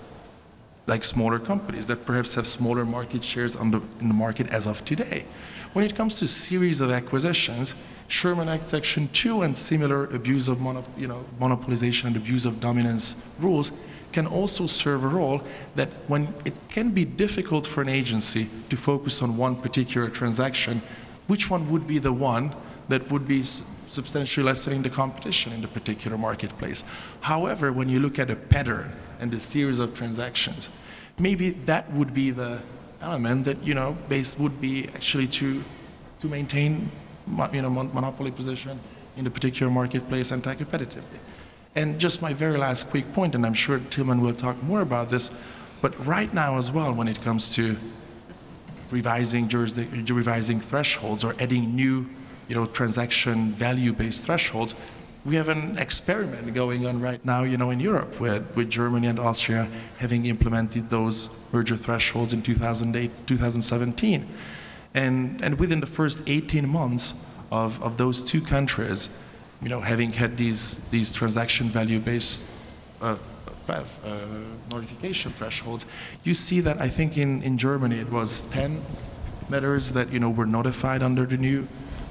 like smaller companies that perhaps have smaller market shares in the market as of today. When it comes to series of acquisitions, Sherman Act Section 2 and similar abuse of monopolization and abuse of dominance rules can also serve a role that when it can be difficult for an agency to focus on one particular transaction, which one would be the one that would be substantially lessening the competition in the particular marketplace. However, when you look at a pattern and a series of transactions, maybe that would be the element that would be actually to maintain monopoly position in the particular marketplace anti-competitively. And just my very last quick point, and I'm sure Tillman will talk more about this, but right now as well, when it comes to revising thresholds or adding new transaction value-based thresholds, we have an experiment going on right now, in Europe, with Germany and Austria having implemented those merger thresholds in 2008, 2017. And within the first 18 months of those two countries, having had these transaction value-based notification thresholds, you see that I think in Germany it was 10 matters that were notified under the new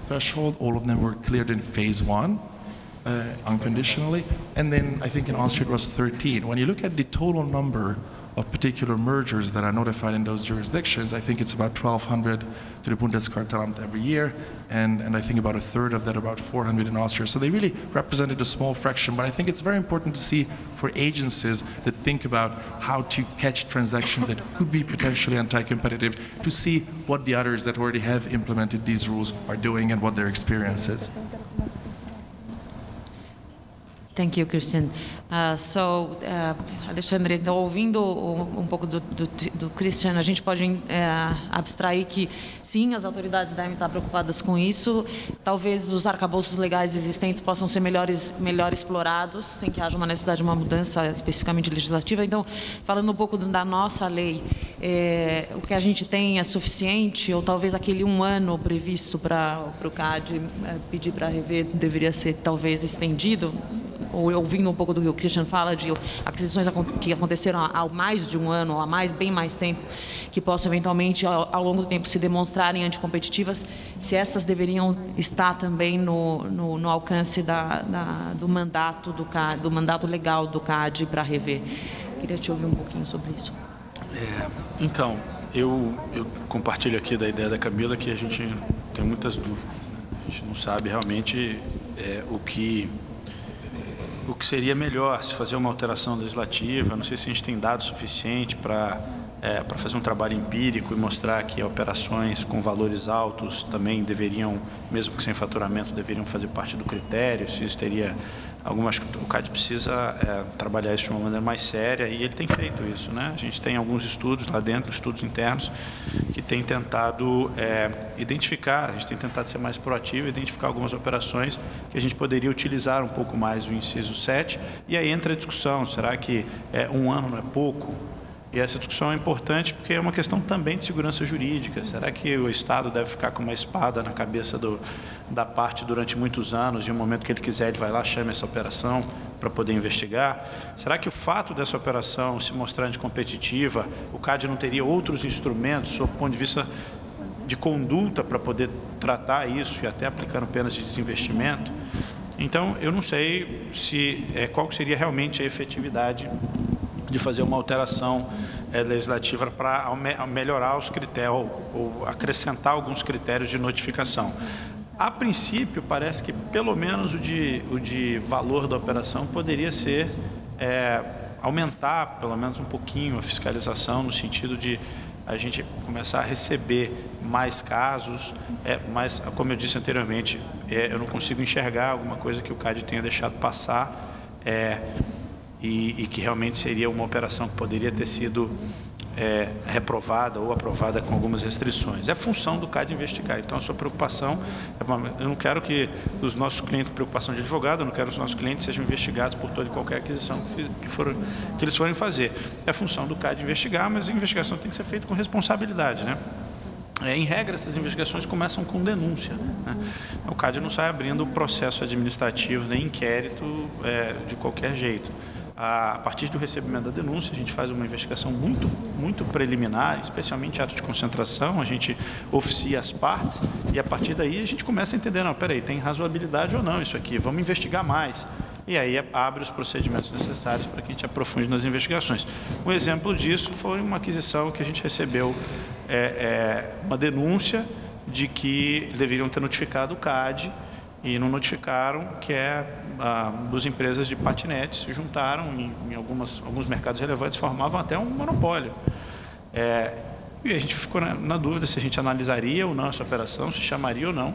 threshold. All of them were cleared in phase 1. unconditionally. And then I think in Austria it was 13. When you look at the total number of particular mergers that are notified in those jurisdictions, I think it's about 1,200 to the Bundeskartellamt every year, and I think about a third of that, about 400 in Austria. So they really represented a small fraction, but I think it's very important to see for agencies that think about how to catch transactions that could be potentially anti-competitive, to see what the others that already have implemented these rules are doing and what their experience is. Thank you, Christian. Alexandre, então, ouvindo um pouco do Christian, a gente pode abstrair que, sim, as autoridades devem estar preocupadas com isso. Talvez os arcabouços legais existentes possam ser melhor explorados, sem que haja uma necessidade de uma mudança especificamente legislativa. Então, falando um pouco da nossa lei, o que a gente tem é suficiente, ou talvez aquele 1 ano previsto para o CAD pedir para rever deveria ser, talvez, estendido? Ou ouvindo um pouco do que o Christian fala de aquisições que aconteceram há mais de 1 ano, ou há bem mais tempo, que possam eventualmente ao longo do tempo se demonstrarem anticompetitivas, se essas deveriam estar também no alcance do mandato do CAD, do mandato legal do CAD para rever. Queria te ouvir um pouquinho sobre isso. Então, eu compartilho aqui da ideia da Camila, que a gente tem muitas dúvidas, né? A gente não sabe realmente o que seria melhor, se fazer uma alteração legislativa. Não sei se a gente tem dados suficientes para fazer um trabalho empírico e mostrar que operações com valores altos também deveriam, mesmo que sem faturamento, deveriam fazer parte do critério. Se isso teria algumas, o CAD precisa trabalhar isso de uma maneira mais séria, e ele tem feito isso, né? A gente tem alguns estudos lá dentro, estudos internos, que tem tentado identificar, a gente tem tentado ser mais proativo, identificar algumas operações que a gente poderia utilizar um pouco mais o inciso 7, e aí entra a discussão, será que 1 ano não é pouco? E essa discussão é importante porque é uma questão também de segurança jurídica. Será que o Estado deve ficar com uma espada na cabeça da parte durante muitos anos, e no momento que ele quiser, ele vai lá, chama essa operação para poder investigar? Será que o fato dessa operação se mostrar anticompetitiva, o CAD não teria outros instrumentos, sob o ponto de vista de conduta, para poder tratar isso, e até aplicando penas de desinvestimento? Então, eu não sei qual seria realmente a efetividade de fazer uma alteração legislativa para melhorar os critérios, ou acrescentar alguns critérios de notificação. A princípio, parece que pelo menos o de valor da operação poderia ser aumentar pelo menos um pouquinho a fiscalização, no sentido de a gente começar a receber mais casos, mas, como eu disse anteriormente, eu não consigo enxergar alguma coisa que o CAD tenha deixado passar, e que realmente seria uma operação que poderia ter sido reprovada ou aprovada com algumas restrições. É função do CAD investigar. Então, a sua preocupação, eu não quero que os nossos clientes, preocupação de advogado, eu não quero que os nossos clientes sejam investigados por toda e qualquer aquisição que eles forem fazer. É função do CAD investigar, mas a investigação tem que ser feita com responsabilidade, né? Em regra, essas investigações começam com denúncia, né? O CAD não sai abrindo processo administrativo nem inquérito de qualquer jeito. A partir do recebimento da denúncia, a gente faz uma investigação muito, muito preliminar, especialmente ato de concentração. A gente oficia as partes, e a partir daí a gente começa a entender, não, peraí, tem razoabilidade ou não isso aqui, vamos investigar mais. E aí abre os procedimentos necessários para que a gente aprofunde nas investigações. Um exemplo disso foi uma aquisição que a gente recebeu uma denúncia de que deveriam ter notificado o CAD, e não notificaram, que duas empresas de patinetes se juntaram em alguns mercados relevantes, formavam até um monopólio. E a gente ficou na dúvida se a gente analisaria ou não essa operação, se chamaria ou não,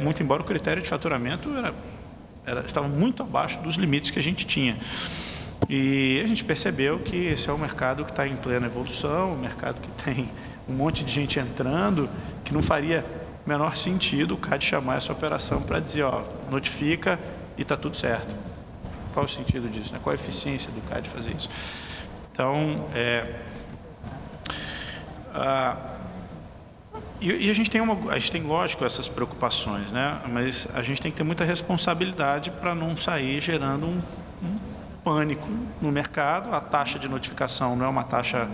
muito embora o critério de faturamento estava muito abaixo dos limites que a gente tinha. E a gente percebeu que esse é um mercado que está em plena evolução, um mercado que tem um monte de gente entrando, que não faria o menor sentido o CAD chamar essa operação para dizer, notifica e está tudo certo. Qual o sentido disso, né? Qual a eficiência do CAD fazer isso? Então, e a gente tem, lógico, essas preocupações, né? Mas a gente tem que ter muita responsabilidade para não sair gerando um pânico no mercado. A taxa de notificação não é uma taxa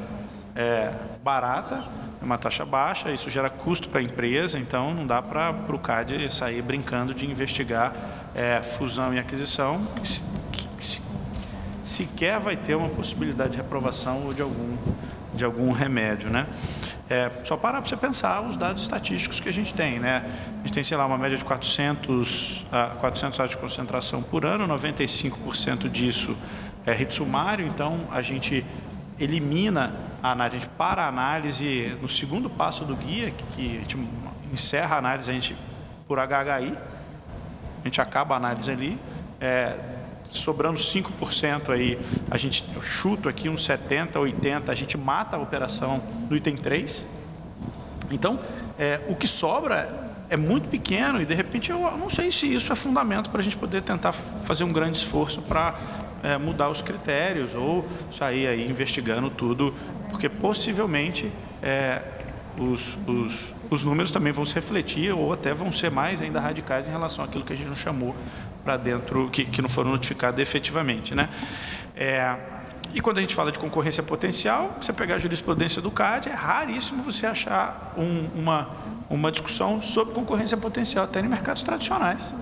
barata, é uma taxa baixa, isso gera custo para a empresa, então não dá para o CAD sair brincando de investigar fusão e aquisição, que sequer vai ter uma possibilidade de reprovação ou de algum remédio, né? Só parar para você pensar os dados estatísticos que a gente tem, né? A gente tem, sei lá, uma média de 400 atos de concentração por ano, 95% disso é rito sumário, então a gente elimina a análise, a gente para a análise no segundo passo do guia, que a gente encerra a análise por HHI, a gente acaba a análise ali, sobrando 5% aí, eu chuto aqui uns 70, 80, a gente mata a operação no item 3. Então, o que sobra é muito pequeno e, de repente, eu não sei se isso é fundamento para a gente poder tentar fazer um grande esforço para mudar os critérios ou sair aí investigando tudo, porque possivelmente os números também vão se refletir ou até vão ser mais ainda radicais em relação àquilo que a gente não chamou para dentro, que não foram notificados efetivamente, né? E quando a gente fala de concorrência potencial, você pegar a jurisprudência do CAD, é raríssimo você achar uma discussão sobre concorrência potencial, até em mercados tradicionais.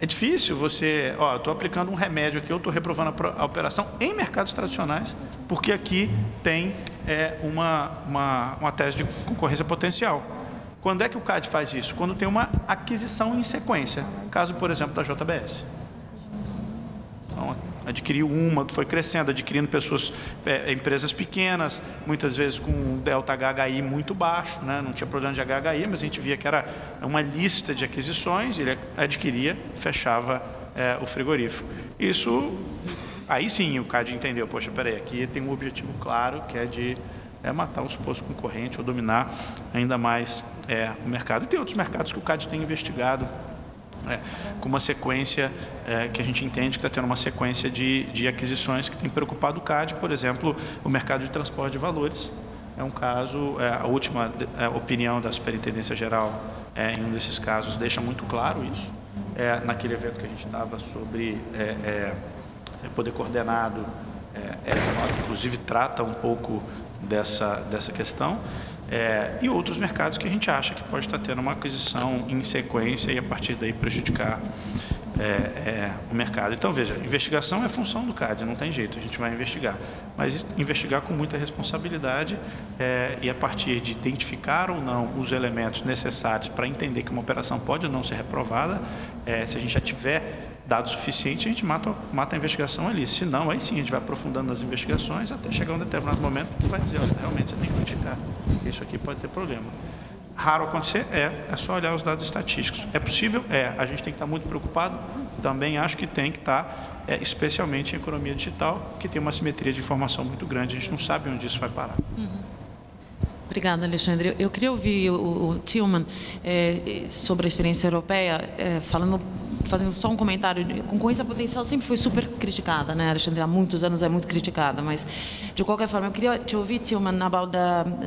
É difícil você, eu estou aplicando um remédio aqui, eu estou reprovando a operação em mercados tradicionais, porque aqui tem uma tese de concorrência potencial. Quando é que o CAD faz isso? Quando tem uma aquisição em sequência, caso, por exemplo, da JBS. Então, adquiriu foi crescendo, adquirindo empresas pequenas, muitas vezes com um delta HHI muito baixo, né? Não tinha problema de HHI, mas a gente via que era uma lista de aquisições, ele adquiria, fechava o frigorífico. Isso, aí sim o CAD entendeu, poxa, peraí, aqui tem um objetivo claro, que é de matar o suposto concorrente ou dominar ainda mais o mercado. E tem outros mercados que o CAD tem investigado com uma sequência que a gente entende que está tendo uma sequência de aquisições que tem preocupado o CAD, por exemplo, o mercado de transporte de valores. É um caso, a última opinião da Superintendência Geral em um desses casos deixa muito claro isso. Naquele evento que a gente estava sobre poder coordenado, essa nota inclusive trata um pouco dessa questão. E outros mercados que a gente acha que pode estar tendo uma aquisição em sequência e a partir daí prejudicar o mercado. Então, veja, investigação é função do CAD, não tem jeito, a gente vai investigar. Mas investigar com muita responsabilidade e a partir de identificar ou não os elementos necessários para entender que uma operação pode ou não ser reprovada, se a gente já tiver dados suficientes, a gente mata a investigação ali. Se não, aí sim, a gente vai aprofundando nas investigações até chegar a um determinado momento que vai dizer, olha, realmente você tem que identificar, porque isso aqui pode ter problema. Raro acontecer? É só olhar os dados estatísticos. É possível? A gente tem que estar muito preocupado? Também acho que tem que estar, especialmente em economia digital, que tem uma simetria de informação muito grande, a gente não sabe onde isso vai parar. Obrigada, Alexandre. Eu queria ouvir o Tillman sobre a experiência europeia, fazendo só um comentário. A concorrência potencial sempre foi super criticada, né, Alexandre? Há muitos anos é muito criticada, mas, de qualquer forma, eu queria te ouvir, Tillman, about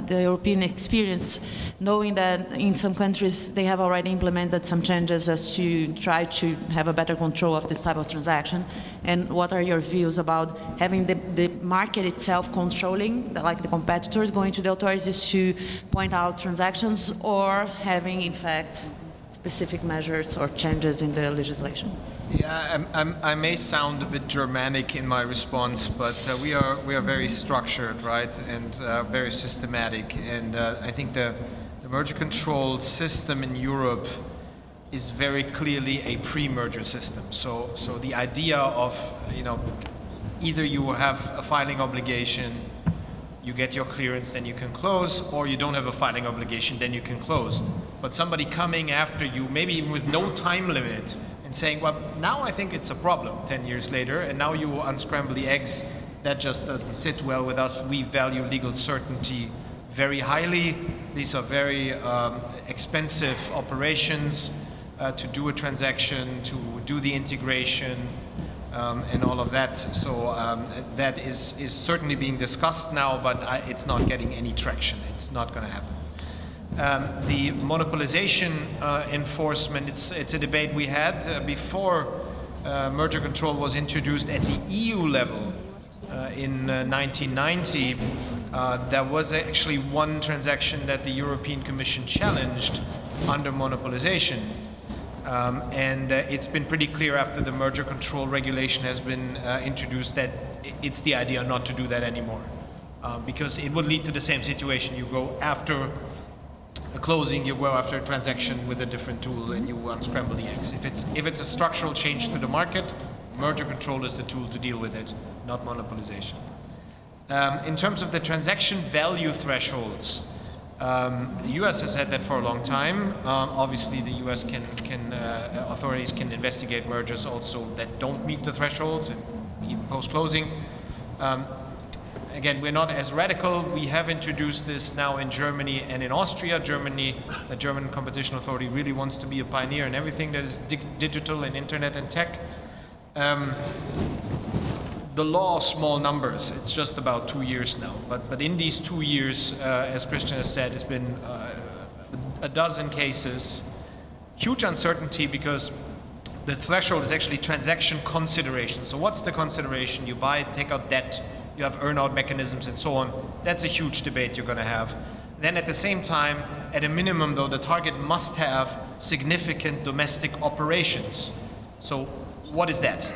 the European experience, knowing that in some countries they have already implemented some changes as to try to have a better control of this type of transaction. And what are your views about having the market itself controlling, like the competitors going to the authorities to point out transactions, or having, in fact, specific measures or changes in the legislation? Yeah, I may sound a bit Germanic in my response, but we are very structured, right, and very systematic. And I think the merger control system in Europe is very clearly a pre-merger system. So the idea of, either you have a filing obligation, you get your clearance, then you can close, or you don't have a filing obligation, then you can close. But somebody coming after you, maybe even with no time limit, and saying, well, now I think it's a problem 10 years later, and now you unscramble the eggs, that just doesn't sit well with us. We value legal certainty very highly. These are very expensive operations to do a transaction, to do the integration, and all of that. So that is certainly being discussed now, but it's not getting any traction. It's not going to happen. The monopolization enforcement, it's a debate we had before merger control was introduced at the EU level in 1990. There was actually one transaction that the European Commission challenged under monopolization. It's been pretty clear after the merger control regulation has been introduced that it's the idea not to do that anymore. Because it would lead to the same situation. You go after a closing, you go after a transaction with a different tool and you unscramble the eggs. If it's a structural change to the market, merger control is the tool to deal with it, not monopolization. In terms of the transaction value thresholds, the US has had that for a long time. Obviously, the US authorities can investigate mergers also that don't meet the thresholds, and even post-closing. Again, we're not as radical. We have introduced this now in Germany and in Austria. The German Competition Authority really wants to be a pioneer in everything that is digital and internet and tech. The law of small numbers, it's just about 2 years now. But in these 2 years, as Christian has said, it's been a dozen cases. Huge uncertainty because the threshold is actually transaction consideration. So what's the consideration? You buy, take out debt, you have earn-out mechanisms and so on. That's a huge debate you're going to have. Then at the same time, at a minimum though, the target must have significant domestic operations. So what is that?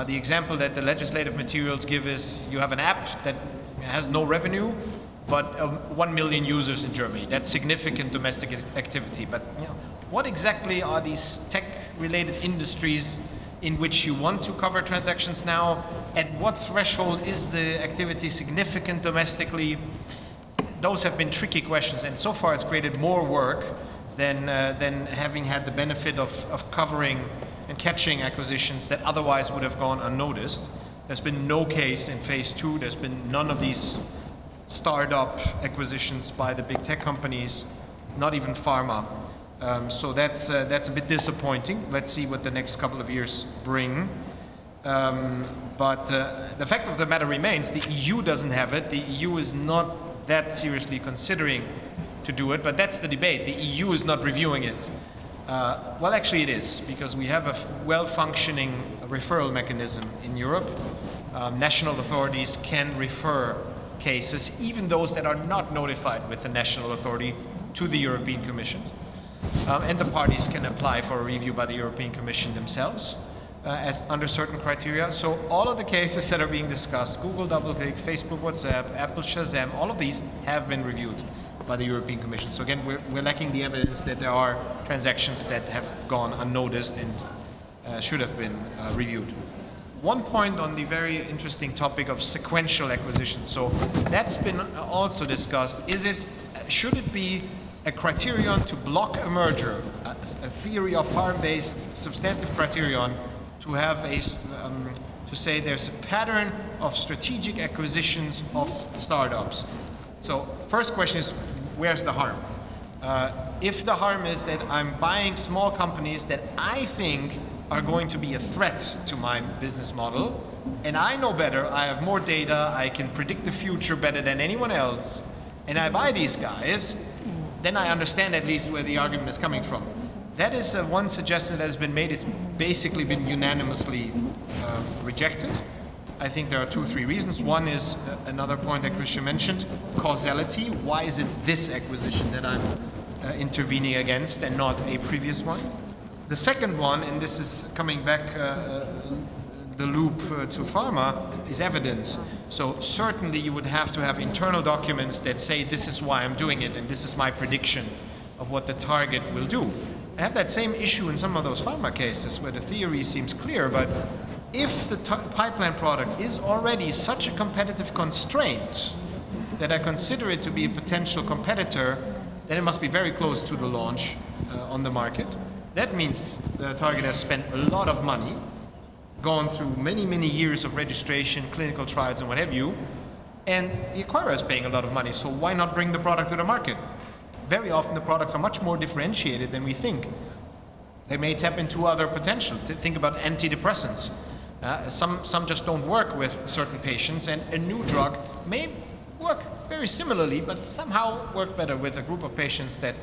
The example that the legislative materials give is you have an app that has no revenue, but 1 million users in Germany. That's significant domestic activity. But what exactly are these tech-related industries in which you want to cover transactions now? At what threshold is the activity significant domestically? Those have been tricky questions, and so far it's created more work than having had the benefit of covering and catching acquisitions that otherwise would have gone unnoticed. There's been no case in phase 2. There's been none of these startup acquisitions by the big tech companies, not even pharma. So that's a bit disappointing. Let's see what the next couple of years bring. But the fact of the matter remains, the EU doesn't have it. The EU is not that seriously considering to do it, but that's the debate. The EU is not reviewing it. Well, actually it is, because we have a well-functioning referral mechanism in Europe. National authorities can refer cases, even those that are not notified with the national authority, to the European Commission. And the parties can apply for a review by the European Commission themselves as under certain criteria. So all of the cases that are being discussed, Google DoubleClick, Facebook WhatsApp, Apple Shazam, all of these have been reviewed by the European Commission. So again, we're lacking the evidence that there are transactions that have gone unnoticed and should have been reviewed. One point on the very interesting topic of sequential acquisition. So that's been also discussed. Should it be a criterion to block a merger, a theory of farm-based substantive criterion to have to say there's a pattern of strategic acquisitions of startups? So first question is, where's the harm? If the harm is that I'm buying small companies that I think are going to be a threat to my business model, and I know better, I have more data, I can predict the future better than anyone else, and I buy these guys, then I understand at least where the argument is coming from. That is one suggestion that has been made. It's basically been unanimously rejected. I think there are 2 or 3 reasons. One is another point that Christian mentioned, causality. Why is it this acquisition that I'm intervening against and not a previous one? The second one, and this is coming back the loop to pharma, is evidence. So certainly you would have to have internal documents that say this is why I'm doing it and this is my prediction of what the target will do. I have that same issue in some of those pharma cases where the theory seems clear, but if the pipeline product is already such a competitive constraint that I consider it to be a potential competitor, then it must be very close to the launch on the market. That means the target has spent a lot of money, gone through many, many years of registration, clinical trials and what have you, and the acquirer is paying a lot of money, so why not bring the product to the market? Very often the products are much more differentiated than we think. They may tap into other potential. Think about antidepressants. Some just don't work with certain patients, and a new drug may work very similarly, but somehow work better with a group of patients that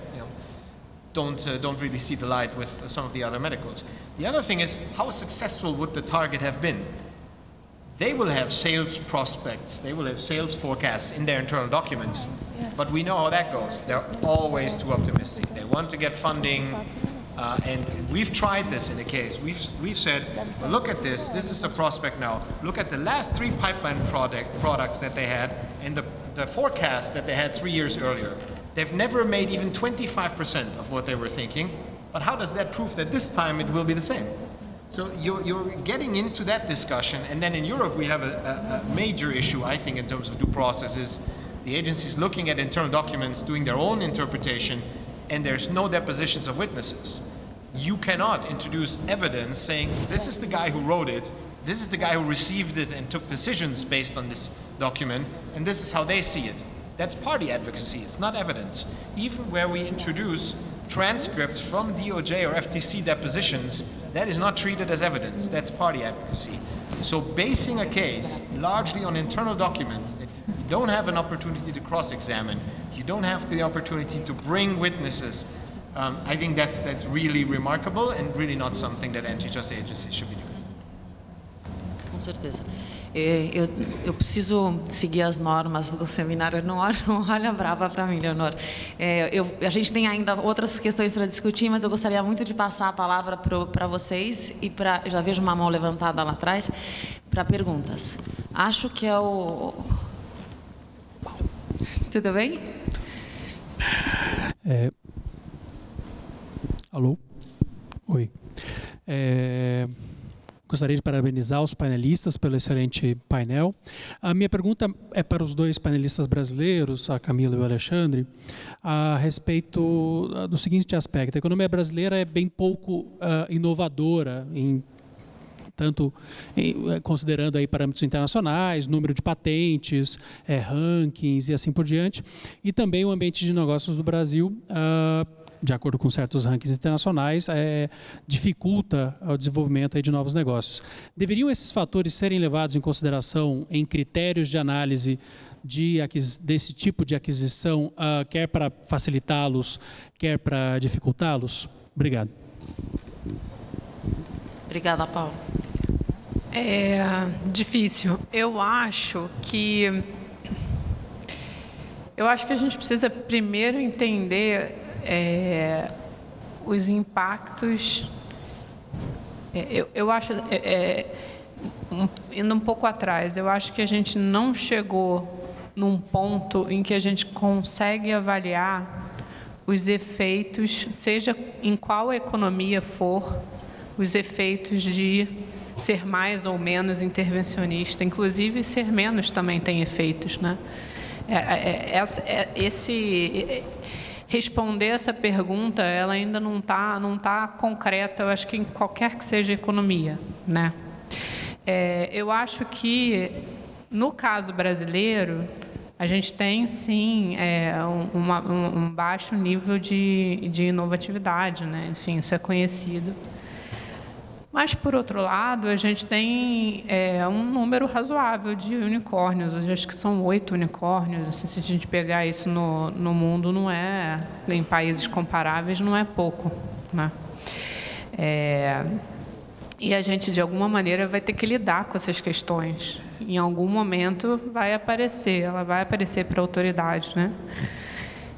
don't really see the light with some of the other medicals. The other thing is, how successful would the target have been? they will have sales prospects, they will have sales forecasts in their internal documents, but we know how that goes. They're always too optimistic. They want to get funding, and we've tried this in a case. We've said, well, look at this is the prospect now. Look at the last 3 pipeline products that they had and the forecast that they had 3 years earlier. They've never made even 25% of what they were thinking, but how does that prove that this time it will be the same? So you're getting into that discussion, and then in Europe we have a major issue, I think, in terms of due process is the agencies looking at internal documents, doing their own interpretation, and there's no depositions of witnesses. You cannot introduce evidence saying, this is the guy who wrote it, this is the guy who received it and took decisions based on this document, and this is how they see it. That's party advocacy, it's not evidence. Even where we introduce transcripts from DOJ or FTC depositions, that is not treated as evidence, that's party advocacy. So basing a case largely on internal documents that you don't have an opportunity to cross-examine, you don't have the opportunity to bring witnesses, I think that's really remarkable and really not something that antitrust agencies should be doing. Com certeza. Eu preciso seguir as normas do seminário. Não olha brava para mim, Leonor. A gente tem ainda outras questões para discutir, mas eu gostaria muito de passar a palavra para vocês e já vejo uma mão levantada lá atrás para perguntas. Acho que é o... Tudo bem? Alô? Oi. Gostaria de parabenizar os painelistas pelo excelente painel. A minha pergunta é para os 2 panelistas brasileiros, a Camila e o Alexandre, a respeito do seguinte aspecto. A economia brasileira é bem pouco inovadora, considerando aí parâmetros internacionais, número de patentes, rankings e assim por diante, e também o ambiente de negócios do Brasil, de acordo com certos rankings internacionais, dificulta o desenvolvimento aí de novos negócios. Deveriam esses fatores serem levados em consideração em critérios de análise desse tipo de aquisição, quer para facilitá-los, quer para dificultá-los? Obrigado. Obrigada, Paulo. É difícil. Eu acho que a gente precisa primeiro entender os impactos. Eu acho, indo um pouco atrás, eu acho que a gente não chegou num ponto em que a gente consegue avaliar os efeitos, seja em qual economia for, os efeitos de ser mais ou menos intervencionista, inclusive ser menos também tem efeitos, né? Responder essa pergunta, ela ainda não tá concreta, eu acho que em qualquer que seja a economia, né? Eu acho que, no caso brasileiro, a gente tem, sim, um baixo nível de inovatividade, né? Enfim, isso é conhecido. Mas, por outro lado, a gente tem um número razoável de unicórnios. Eu acho que são 8 unicórnios. Assim, se a gente pegar isso no mundo, não é, em países comparáveis, não é pouco, né? E a gente, de alguma maneira, vai ter que lidar com essas questões. Em algum momento ela vai aparecer para a autoridade, né?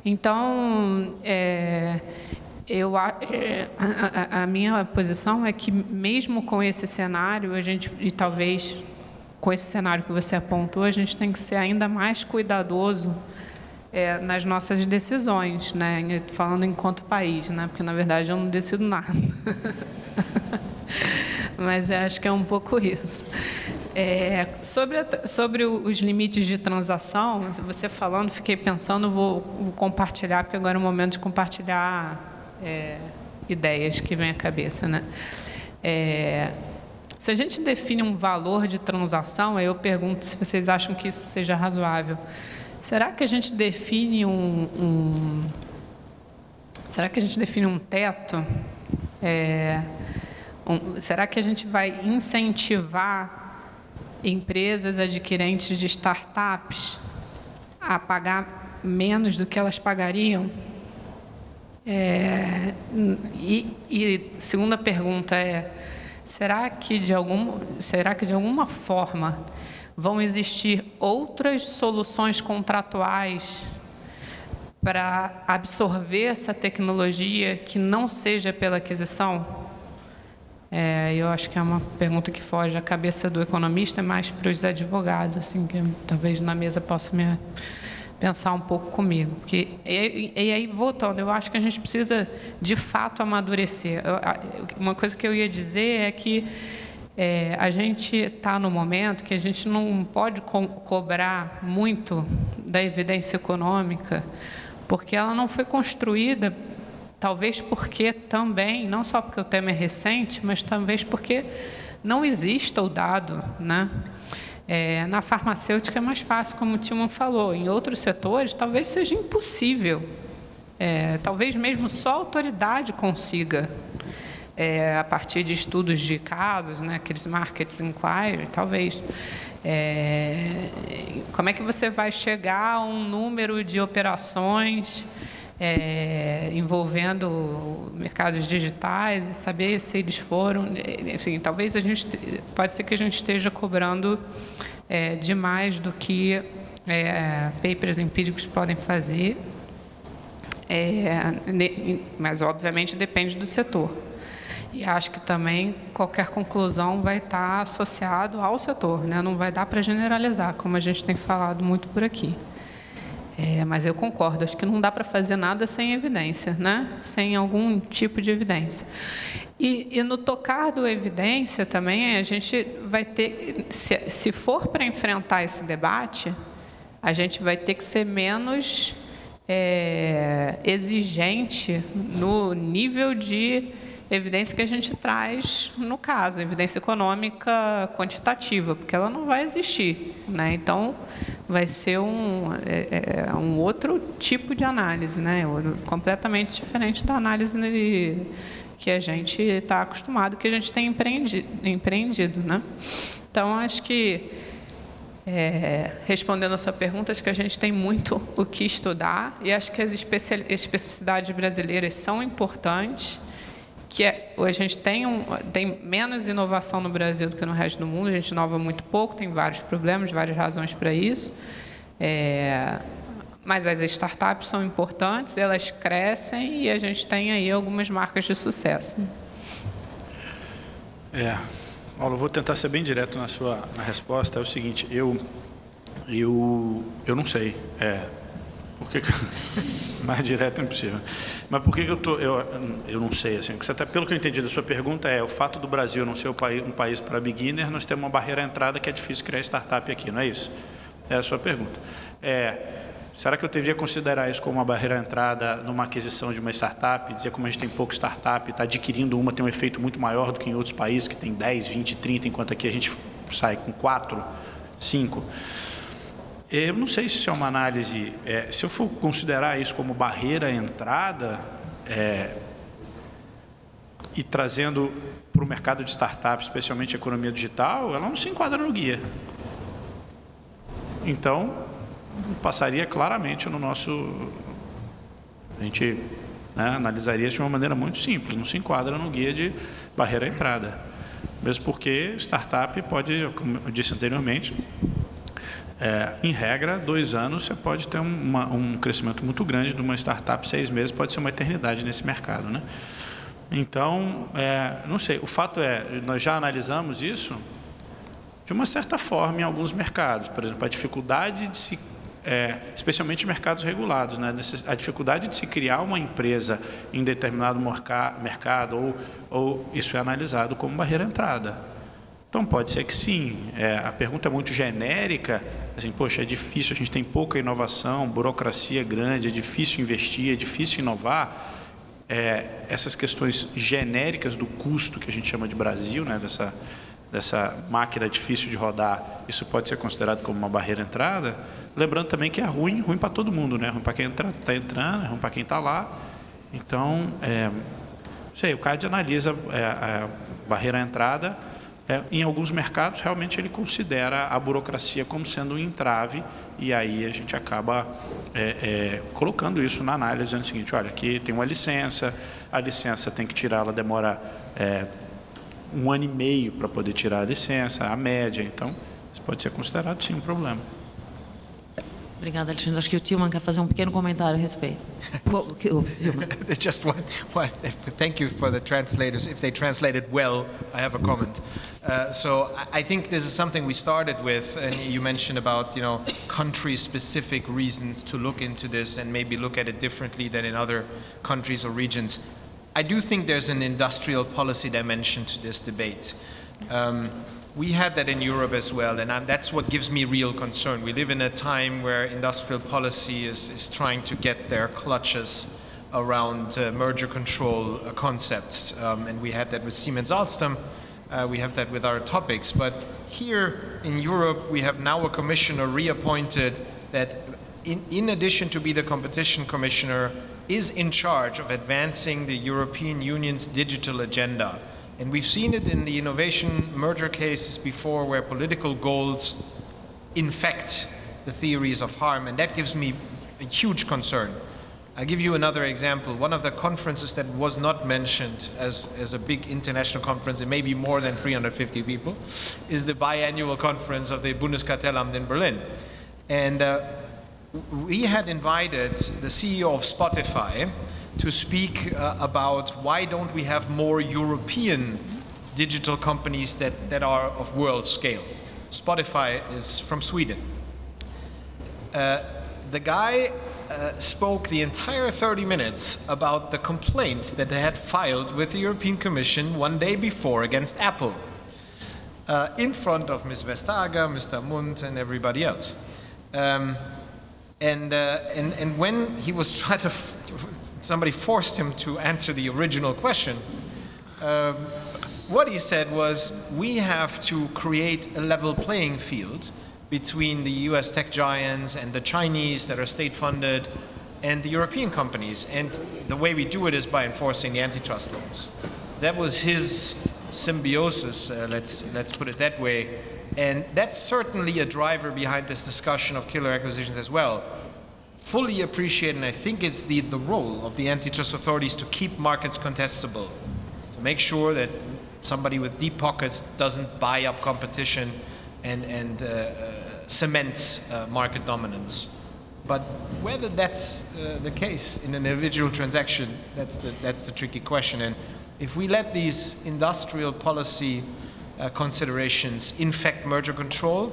Então, a minha posição é que, mesmo com esse cenário, e talvez com esse cenário que você apontou, a gente tem que ser ainda mais cuidadoso nas nossas decisões, né? Falando enquanto país, né? Porque, na verdade, eu não decido nada. Mas acho que é um pouco isso. Sobre os limites de transação, você falando, fiquei pensando, vou compartilhar, porque agora é o momento de compartilhar ideias que vêm à cabeça, né? Se a gente define um valor de transação, aí eu pergunto se vocês acham que isso seja razoável. Será que a gente define será que a gente define um teto? Será que a gente vai incentivar empresas adquirentes de startups a pagar menos do que elas pagariam? E segunda pergunta será que de alguma forma vão existir outras soluções contratuais para absorver essa tecnologia que não seja pela aquisição? Eu acho que é uma pergunta que foge à cabeça do economista, mais para os advogados, assim, que talvez na mesa possa pensar um pouco comigo. Porque, e aí, voltando, eu acho que a gente precisa, de fato, amadurecer. Uma coisa que eu ia dizer é que a gente está no momento que a gente não pode cobrar muito da evidência econômica, porque ela não foi construída, talvez porque também, não só porque o tema é recente, mas talvez porque não exista o dado, né? Na farmacêutica é mais fácil, como o Tilman falou. Em outros setores, talvez seja impossível. Talvez mesmo só a autoridade consiga, a partir de estudos de casos, né, aqueles market inquiry, talvez. Como é que você vai chegar a um número de operações envolvendo mercados digitais e saber se eles foram, assim, talvez pode ser que a gente esteja cobrando demais do que papers empíricos podem fazer, mas obviamente depende do setor. E acho que também qualquer conclusão vai estar associado ao setor, né? Não vai dar para generalizar, como a gente tem falado muito por aqui. Mas eu concordo, acho que não dá para fazer nada sem evidência, né? Sem algum tipo de evidência. E no tocar do evidência também, a gente vai ter, se for para enfrentar esse debate, a gente vai ter que ser menos exigente no nível de evidência que a gente traz, no caso, evidência econômica quantitativa, porque ela não vai existir, né? Então, vai ser um outro tipo de análise, né? Completamente diferente da análise que a gente está acostumado, que a gente tem empreendido, né? Então, acho que, respondendo a sua pergunta, acho que a gente tem muito o que estudar, e acho que as especificidades brasileiras são importantes, que a gente tem menos inovação no Brasil do que no resto do mundo, a gente inova muito pouco, tem vários problemas, várias razões para isso, mas as startups são importantes, elas crescem e a gente tem aí algumas marcas de sucesso. Paulo, eu vou tentar ser bem direto na resposta. É o seguinte, eu não sei, por que mais direto é impossível. Mas por que eu não sei, assim, porque pelo que eu entendi da sua pergunta, o fato do Brasil não ser um país para beginner, nós temos uma barreira à entrada que é difícil criar startup aqui, não é isso? É a sua pergunta. Será que eu deveria considerar isso como uma barreira à entrada numa aquisição de uma startup, dizer como a gente tem pouco startup, está adquirindo uma, tem um efeito muito maior do que em outros países, que tem 10, 20, 30, enquanto aqui a gente sai com 4, 5? Eu não sei se isso é uma análise, se eu for considerar isso como barreira à entrada, e trazendo para o mercado de startups, especialmente a economia digital, ela não se enquadra no guia. Então, passaria claramente no nosso... A gente analisaria isso de uma maneira muito simples, não se enquadra no guia de barreira à entrada. Mesmo porque startup pode, como eu disse anteriormente, em regra, 2 anos você pode ter um crescimento muito grande de uma startup, 6 meses pode ser uma eternidade nesse mercado, né? Então, não sei, o fato nós já analisamos isso de uma certa forma em alguns mercados, por exemplo, a dificuldade de se, especialmente em mercados regulados, né? A dificuldade de se criar uma empresa em determinado mercado, ou isso é analisado como barreira à entrada. Então, pode ser que sim. A pergunta é muito genérica, assim, poxa, é difícil, a gente tem pouca inovação, burocracia grande, é difícil investir, é difícil inovar. Essas questões genéricas do custo, que a gente chama de Brasil, né, dessa máquina difícil de rodar, isso pode ser considerado como uma barreira à entrada. Lembrando também que é ruim para todo mundo, né? Ruim para quem está entrando, é ruim para quem está lá. Então, não sei, o CAD analisa a barreira à entrada. Em alguns mercados, realmente, ele considera a burocracia como sendo um entrave, e aí a gente acaba colocando isso na análise, dizendo o seguinte, olha, aqui tem uma licença, a licença tem que tirar, ela demora 1 ano e meio para poder tirar a licença, a média. Então, isso pode ser considerado, sim, um problema. Obrigada, Alexandre. Acho que o Tillman quer fazer um pequeno comentário a respeito. Just one. Thank you for the translators. If they translated well, I have a comment. So I think this is something we started with, and you mentioned about country-specific reasons to look into this and maybe look at it differently than in other countries or regions. I do think there's an industrial policy dimension to this debate. We had that in Europe as well, and that's what gives me real concern. We live in a time where industrial policy is trying to get their clutches around merger control concepts, and we had that with Siemens Alstom. We have that with our topics. But here in Europe, we have now a commissioner reappointed that, in addition to be the competition commissioner, is in charge of advancing the European Union's digital agenda. And we've seen it in the innovation merger cases before, where political goals infect the theories of harm, and that gives me a huge concern. I'll give you another example. One of the conferences that was not mentioned as a big international conference, it may be more than 350 people, is the biannual conference of the Bundeskartellamt in Berlin. And we had invited the CEO of Spotify to speak about why don't we have more European digital companies that are of world scale. Spotify is from Sweden. The guy spoke the entire 30 minutes about the complaint that they had filed with the European Commission one day before against Apple, in front of Ms. Vestager, Mr. Mundt, and everybody else. And when he was trying to somebody forced him to answer the original question. What he said was, we have to create a level playing field between the US tech giants and the Chinese that are state-funded and the European companies. And the way we do it is by enforcing the antitrust laws. That was his symbiosis, let's put it that way. And that's certainly a driver behind this discussion of killer acquisitions as well. Fully appreciate, and I think it's the role of the antitrust authorities to keep markets contestable, to make sure that somebody with deep pockets doesn't buy up competition and cements market dominance. But whether that's the case in an individual transaction, that's the tricky question. And if we let these industrial policy considerations infect merger control,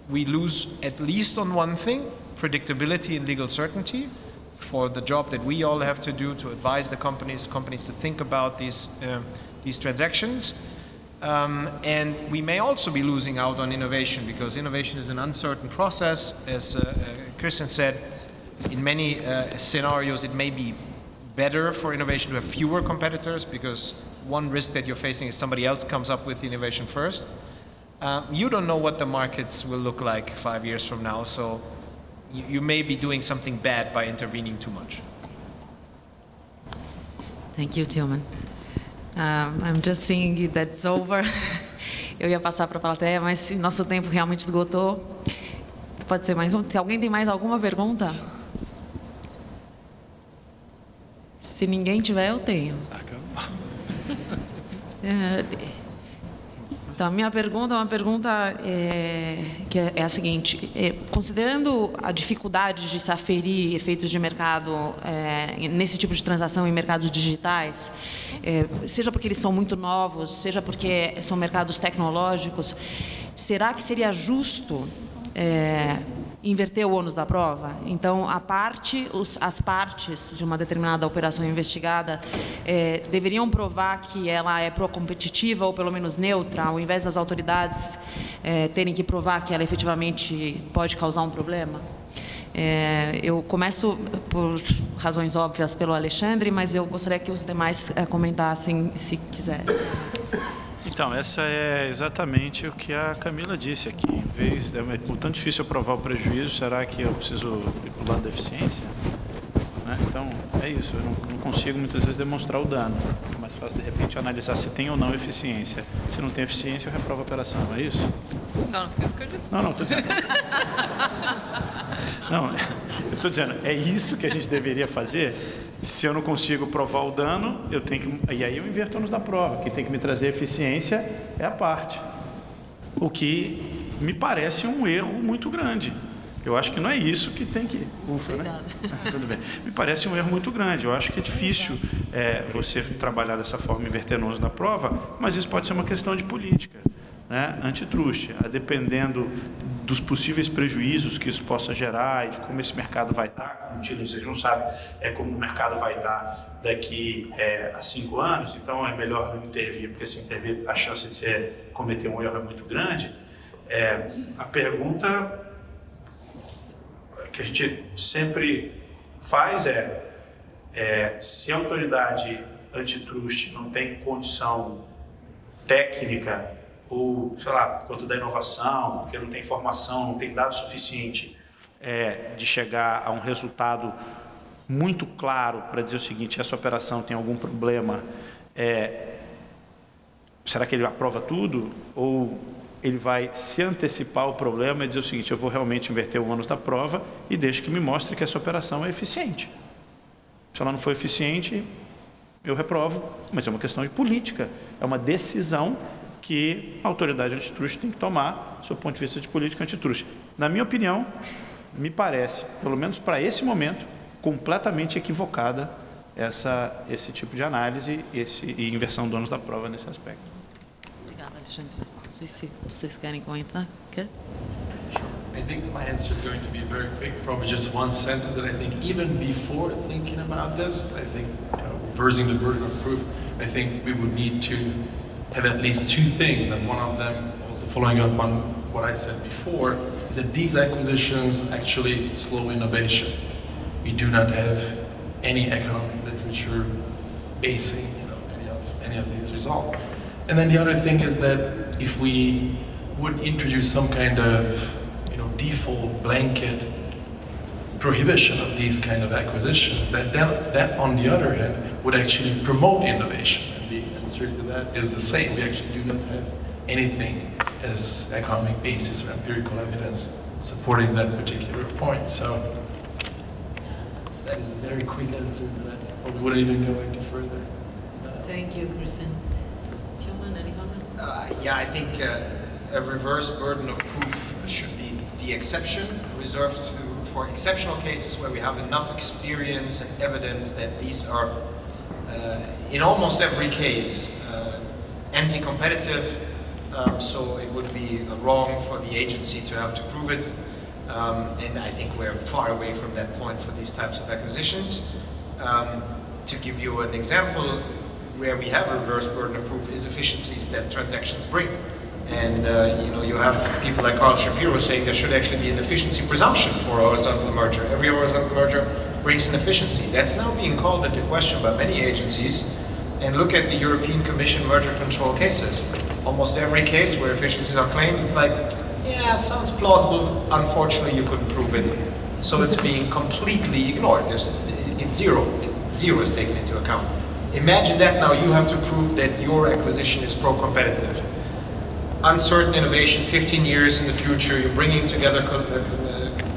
we lose at least on one thing: predictability and legal certainty for the job that we all have to do to advise the companies to think about these transactions. And we may also be losing out on innovation, because innovation is an uncertain process. As Christian said, in many scenarios it may be better for innovation to have fewer competitors, because one risk that you're facing is somebody else comes up with the innovation first. You don't know what the markets will look like 5 years from now, so you may be doing something bad by intervening too much. Thank you, Tillman. I'm just seeing that's over. Eu ia passar para a plateia, mas nosso tempo realmente esgotou. Pode ser mais um? Se alguém tem mais alguma pergunta? Se ninguém tiver, eu tenho. Então, a minha pergunta é uma pergunta que é a seguinte: considerando a dificuldade de se aferir efeitos de mercado nesse tipo de transação em mercados digitais, seja porque eles são muito novos, seja porque são mercados tecnológicos, será que seria justo inverter o ônus da prova? Então, as partes de uma determinada operação investigada deveriam provar que ela é pró-competitiva ou pelo menos neutra, ao invés das autoridades terem que provar que ela efetivamente pode causar um problema? Eu começo, por razões óbvias, pelo Alexandre, mas eu gostaria que os demais comentassem, se quiserem. Então, essa é exatamente o que a Camila disse aqui. Em vez de tão difícil provar o prejuízo, será que eu preciso ir para o lado da eficiência? Né? Então, é isso. Eu não consigo muitas vezes demonstrar o dano. É mais fácil, de repente, analisar se tem ou não eficiência. Se não tem eficiência, eu reprovo a operação. É isso? Não fiz o que eu disse. Não, estou dizendo. Não, eu estou dizendo, é isso que a gente deveria fazer? Se eu não consigo provar o dano, eu tenho que... E aí eu inverto o ônus da prova. Quem tem que me trazer eficiência é a parte. O que me parece um erro muito grande. Eu acho que não é isso que tem que... Ufa, né? Tudo bem. Me parece um erro muito grande. Eu acho que é difícil você trabalhar dessa forma, invertendo o ônus da prova, mas isso pode ser uma questão de política, né? Antitruste, dependendo dos possíveis prejuízos que isso possa gerar e de como esse mercado vai estar, como vocês não sabem, como o mercado vai estar daqui a 5 anos, então é melhor não intervir, porque se intervir a chance de você cometer um erro é muito grande. A pergunta que a gente sempre faz se a autoridade antitruste não tem condição técnica ou, sei lá, por conta da inovação, porque não tem informação, não tem dado suficiente de chegar a um resultado muito claro para dizer o seguinte: essa operação tem algum problema, será que ele aprova tudo? Ou ele vai se antecipar ao problema e dizer o seguinte: eu vou realmente inverter o ônus da prova e deixo que me mostre que essa operação é eficiente. Se ela não for eficiente, eu reprovo, mas é uma questão de política, é uma decisão que a autoridade antitruste tem que tomar, do seu ponto de vista de política antitruste. Na minha opinião, me parece, pelo menos para esse momento, completamente equivocada esse tipo de análise e inversão do ônus da prova nesse aspecto. Obrigada, Alexandre. Não sei se vocês querem comentar. Quer? Sure. I think my answer is going to be very quick, probably just one sentence that I think even before thinking about this, I think, reversing the burden of proof, I think we would need to have at least 2 things, and one of them, also following up on what I said before, is that these acquisitions actually slow innovation. We do not have any economic literature basing any of these results. And then the other thing is that if we would introduce some kind of default blanket prohibition of these kind of acquisitions, that on the other hand would actually promote innovation. And the answer to that is the same. We actually do not have anything as economic basis or empirical evidence supporting that particular point. So that is a very quick answer to that. But we wouldn't even go into further. Thank you, Christian. Chairman, any comment? Yeah, I think a reverse burden of proof should be the exception, reserved for exceptional cases where we have enough experience and evidence that these are, in almost every case, anti-competitive, so it would be wrong for the agency to have to prove it, and I think we're far away from that point for these types of acquisitions. To give you an example, where we have a reverse burden of proof is efficiencies that transactions bring. And you have people like Carl Shapiro saying there should actually be an efficiency presumption for a horizontal merger. Every horizontal merger brings an efficiency. That's now being called into question by many agencies. And look at the European Commission merger control cases. Almost every case where efficiencies are claimed, it's like, yeah, sounds plausible. Unfortunately, you couldn't prove it. So it's being completely ignored. It's zero. Zero is taken into account. Imagine that now you have to prove that your acquisition is pro-competitive. Uncertain innovation, 15 years in the future, you're bringing together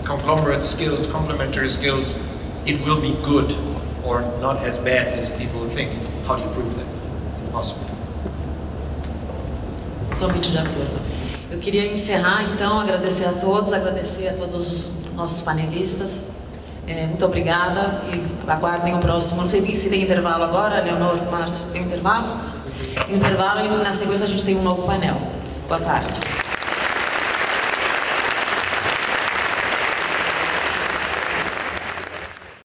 conglomerate skills, complementary skills. It will be good or not as bad as people think. How do you prove that? Impossible. Totalmente de acordo. Eu queria encerrar, então, agradecer a todos os nossos panelistas. Muito obrigada e aguardem o próximo. Não sei se tem intervalo agora, Leonor, Márcio, tem intervalo? Intervalo e na sequência a gente tem um novo painel. Boa tarde.